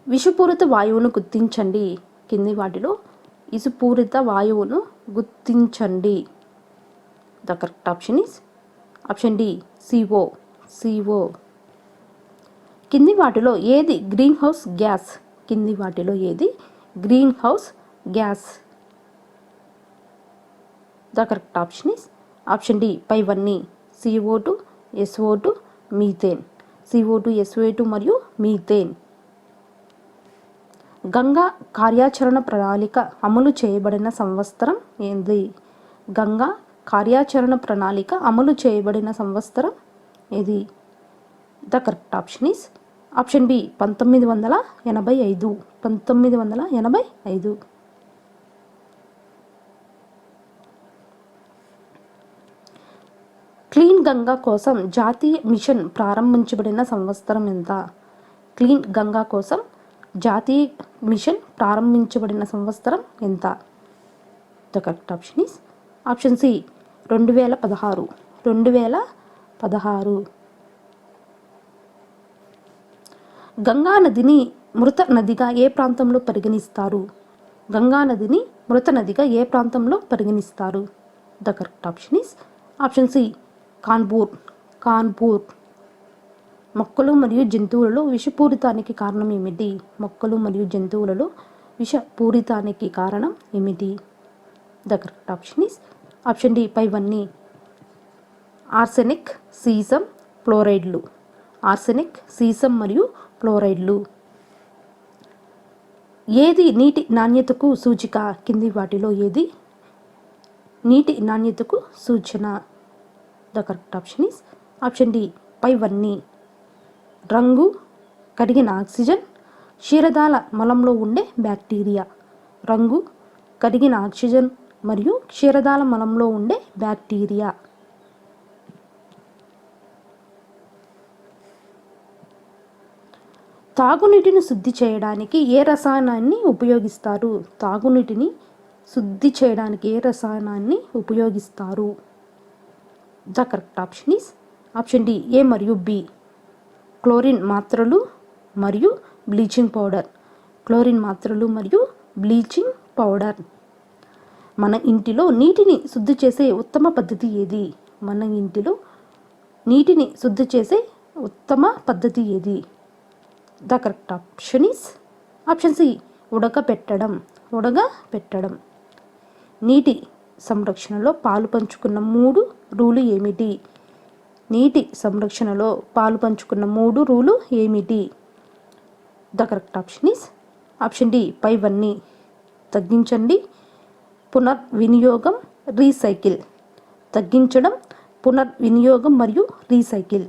విషపూరిత వాయువును గుర్తించండి. కింది వాటిలో విషపూరిత వాయువును గుర్తించండి. The correct option is option D CO. కింది వాటిలో ఏది greenhouse gas? The correct option is option D పైవన్నీ. CO2, SO2, methane. CO2, SO2 మరియు మీథేన్. గంగా కార్యాచరణ ప్రణాళిక అమలు చేయబడిన సంవత్సరం ఏది? గంగా కార్యాచరణ ప్రణాళిక అమలు చేయబడిన సంవత్సరం ఏది? The correct option is option B 1985. 1985. Clean Ganga కోసం జాతీయ మిషన్ ప్రారంభించబడిన సంవత్సరం ఎంత? క్లీన్ గంగా కోసం జాతీయ మిషన్ ప్రారంభించబడిన సంవత్సరం ఎంత? The correct option is option C 2016. 2016. Ganga నదిని మృత నదిగా ఏ ప్రాంతంలో పరిగణిస్తారు? గంగా నదిని మృత నదిగా ఏ ప్రాంతంలో పరిగణిస్తారు? The correct option is option C Kanpur. Kanpur. మొక్కలు మరియు జంతువులలో విషపూరితానికి కారణం ఏమిటి? మొక్కలు మరియు జంతువులలో విషపూరితానికి కారణం ఏమిటి? The correct option is option D పైవన్నీ. ఆర్సెనిక్, సీసం, ఫ్లోరైడ్లు. ఆర్సెనిక్, సీసం మరియు ఫ్లోరైడ్లు. ఏది నీటి నాణ్యతకు సూచిక? కింది వాటిలో ఏది నీటి నాణ్యతకు సూచన? The correct option is option D పైవన్నీ. రంగు, కరిగిన ఆక్సిజన్, క్షీరదాల మలంలో ఉండే బ్యాక్టీరియా. రంగు, కరిగిన ఆక్సిజన్ మరియు క్షీరదాల మలంలో ఉండే బ్యాక్టీరియా. తాగునీటిని శుద్ధి చేయడానికి ఏ రసాయనాన్ని ఉపయోగిస్తారు? తాగునీటిని శుద్ధి చేయడానికి ఏ రసాయనాన్ని ఉపయోగిస్తారు? The correct option is option D A మరియు బి. క్లోరిన్ మాత్రలు మరియు బ్లీచింగ్ పౌడర్. క్లోరిన్ మాత్రలు మరియు బ్లీచింగ్ పౌడర్. మన ఇంటిలో నీటిని శుద్ధి చేసే ఉత్తమ పద్ధతి ఏది? మన ఇంటిలో నీటిని శుద్ధి చేసే ఉత్తమ పద్ధతి ఏది? The correct option is option C ఉడకపెట్టడం. ఉడకపెట్టడం. నీటి సంరక్షణలో పాలు పంచుకున్న 3 రూలు ఏమిటి? నీటి సంరక్షణలో పాలు పంచుకున్న 3 రూలు ఏమిటి? The correct option is option D పైవన్నీ. తగ్గించండి, పునర్వినియోగం, రీసైకిల్. తగ్గించడం, పునర్వినియోగం మరియు రీసైకిల్.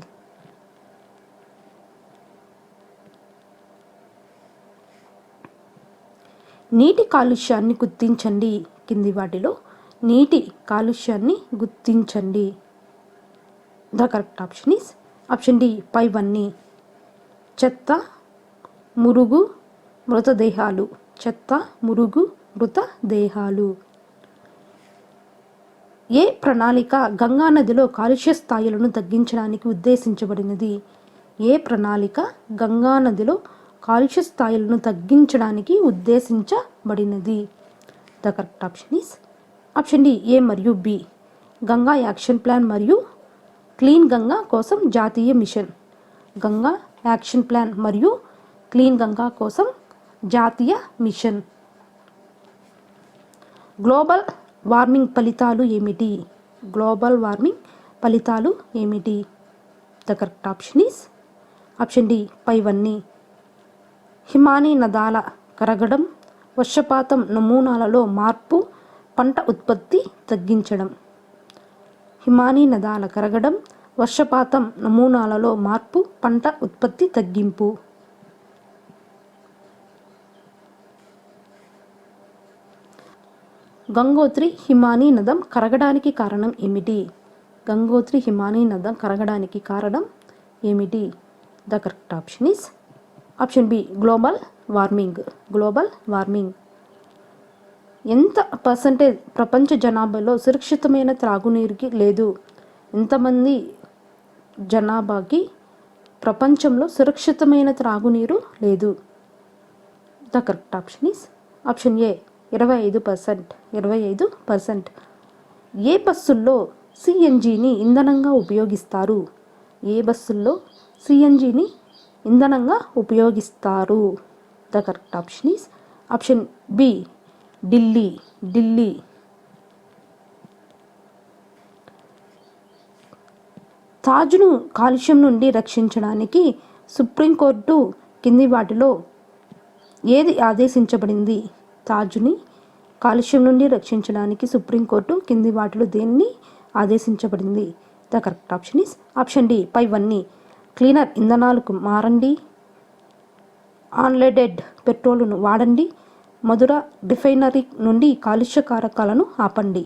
నీటి కాలుష్యాన్ని గుర్తించండి. కింది వాటిలో నీటి కాలుష్యాన్ని గుర్తించండి. The correct option is option D పైవన్నీ. చెత్త, మురుగు, మృతదేహాలు. చెత్త, మురుగు, మృతదేహాలు. ఏ ప్రణాళిక గంగా నదిలో కాలుష్య స్థాయిలను తగ్గించడానికి ఉద్దేశించబడినది? ఏ ప్రణాళిక గంగా నదిలో కాలుష్య స్థాయిలను తగ్గించడానికి ఉద్దేశించబడినది? The correct option is option D A మరియు బి. గంగా యాక్షన్ ప్లాన్ మరియు క్లీన్ గంగా కోసం జాతీయ మిషన్. గంగా యాక్షన్ ప్లాన్ మరియు క్లీన్ గంగా కోసం జాతీయ మిషన్. గ్లోబల్ వార్మింగ్ ఫలితాలు ఏమిటి? గ్లోబల్ వార్మింగ్ ఫలితాలు ఏమిటి? The correct option is option D పైవన్నీ. హిమానీ నదాల కరగడం, వర్షపాతం నమూనాలలో మార్పు, పంట ఉత్పత్తి తగ్గించడం. హిమానీ నదాల కరగడం, వర్షపాతం నమూనాలలో మార్పు, పంట ఉత్పత్తి తగ్గింపు. గంగోత్రి హిమానీ నదం కరగడానికి కారణం ఏమిటి? గంగోత్రి హిమానీ నదం కరగడానికి కారణం ఏమిటి? The correct option is option B global warming. Global warming. ఎంత పర్సంటేజ్ ప్రపంచ జనాభాలో సురక్షితమైన త్రాగునీరుకి లేదు? ఎంతమంది జనాభాకి ప్రపంచంలో సురక్షితమైన త్రాగునీరు లేదు? The correct option is option A 25%. 25%. ఏ బస్సుల్లో సిఎన్జిని ఇంధనంగా ఉపయోగిస్తారు? ఏ బస్సుల్లో సిఎన్జిని ఇంధనంగా ఉపయోగిస్తారు? The correct option is option B Delhi. Delhi. తాజ్ను కాలుష్యం నుండి రక్షించడానికి సుప్రీంకోర్టు కింది వాటిలో ఏది ఆదేశించబడింది? తాజ్ని కాలుష్యం నుండి రక్షించడానికి సుప్రీంకోర్టు కింది వాటిలో దేన్ని ఆదేశించబడింది? The correct option is option D పైవన్నీ. క్లీనర్ ఇంధనాలకు మారండి, అన్లెడెడ్ పెట్రోలును వాడండి, మధుర రిఫైనరీ నుండి కాలుష్య కారకాలను ఆపండి.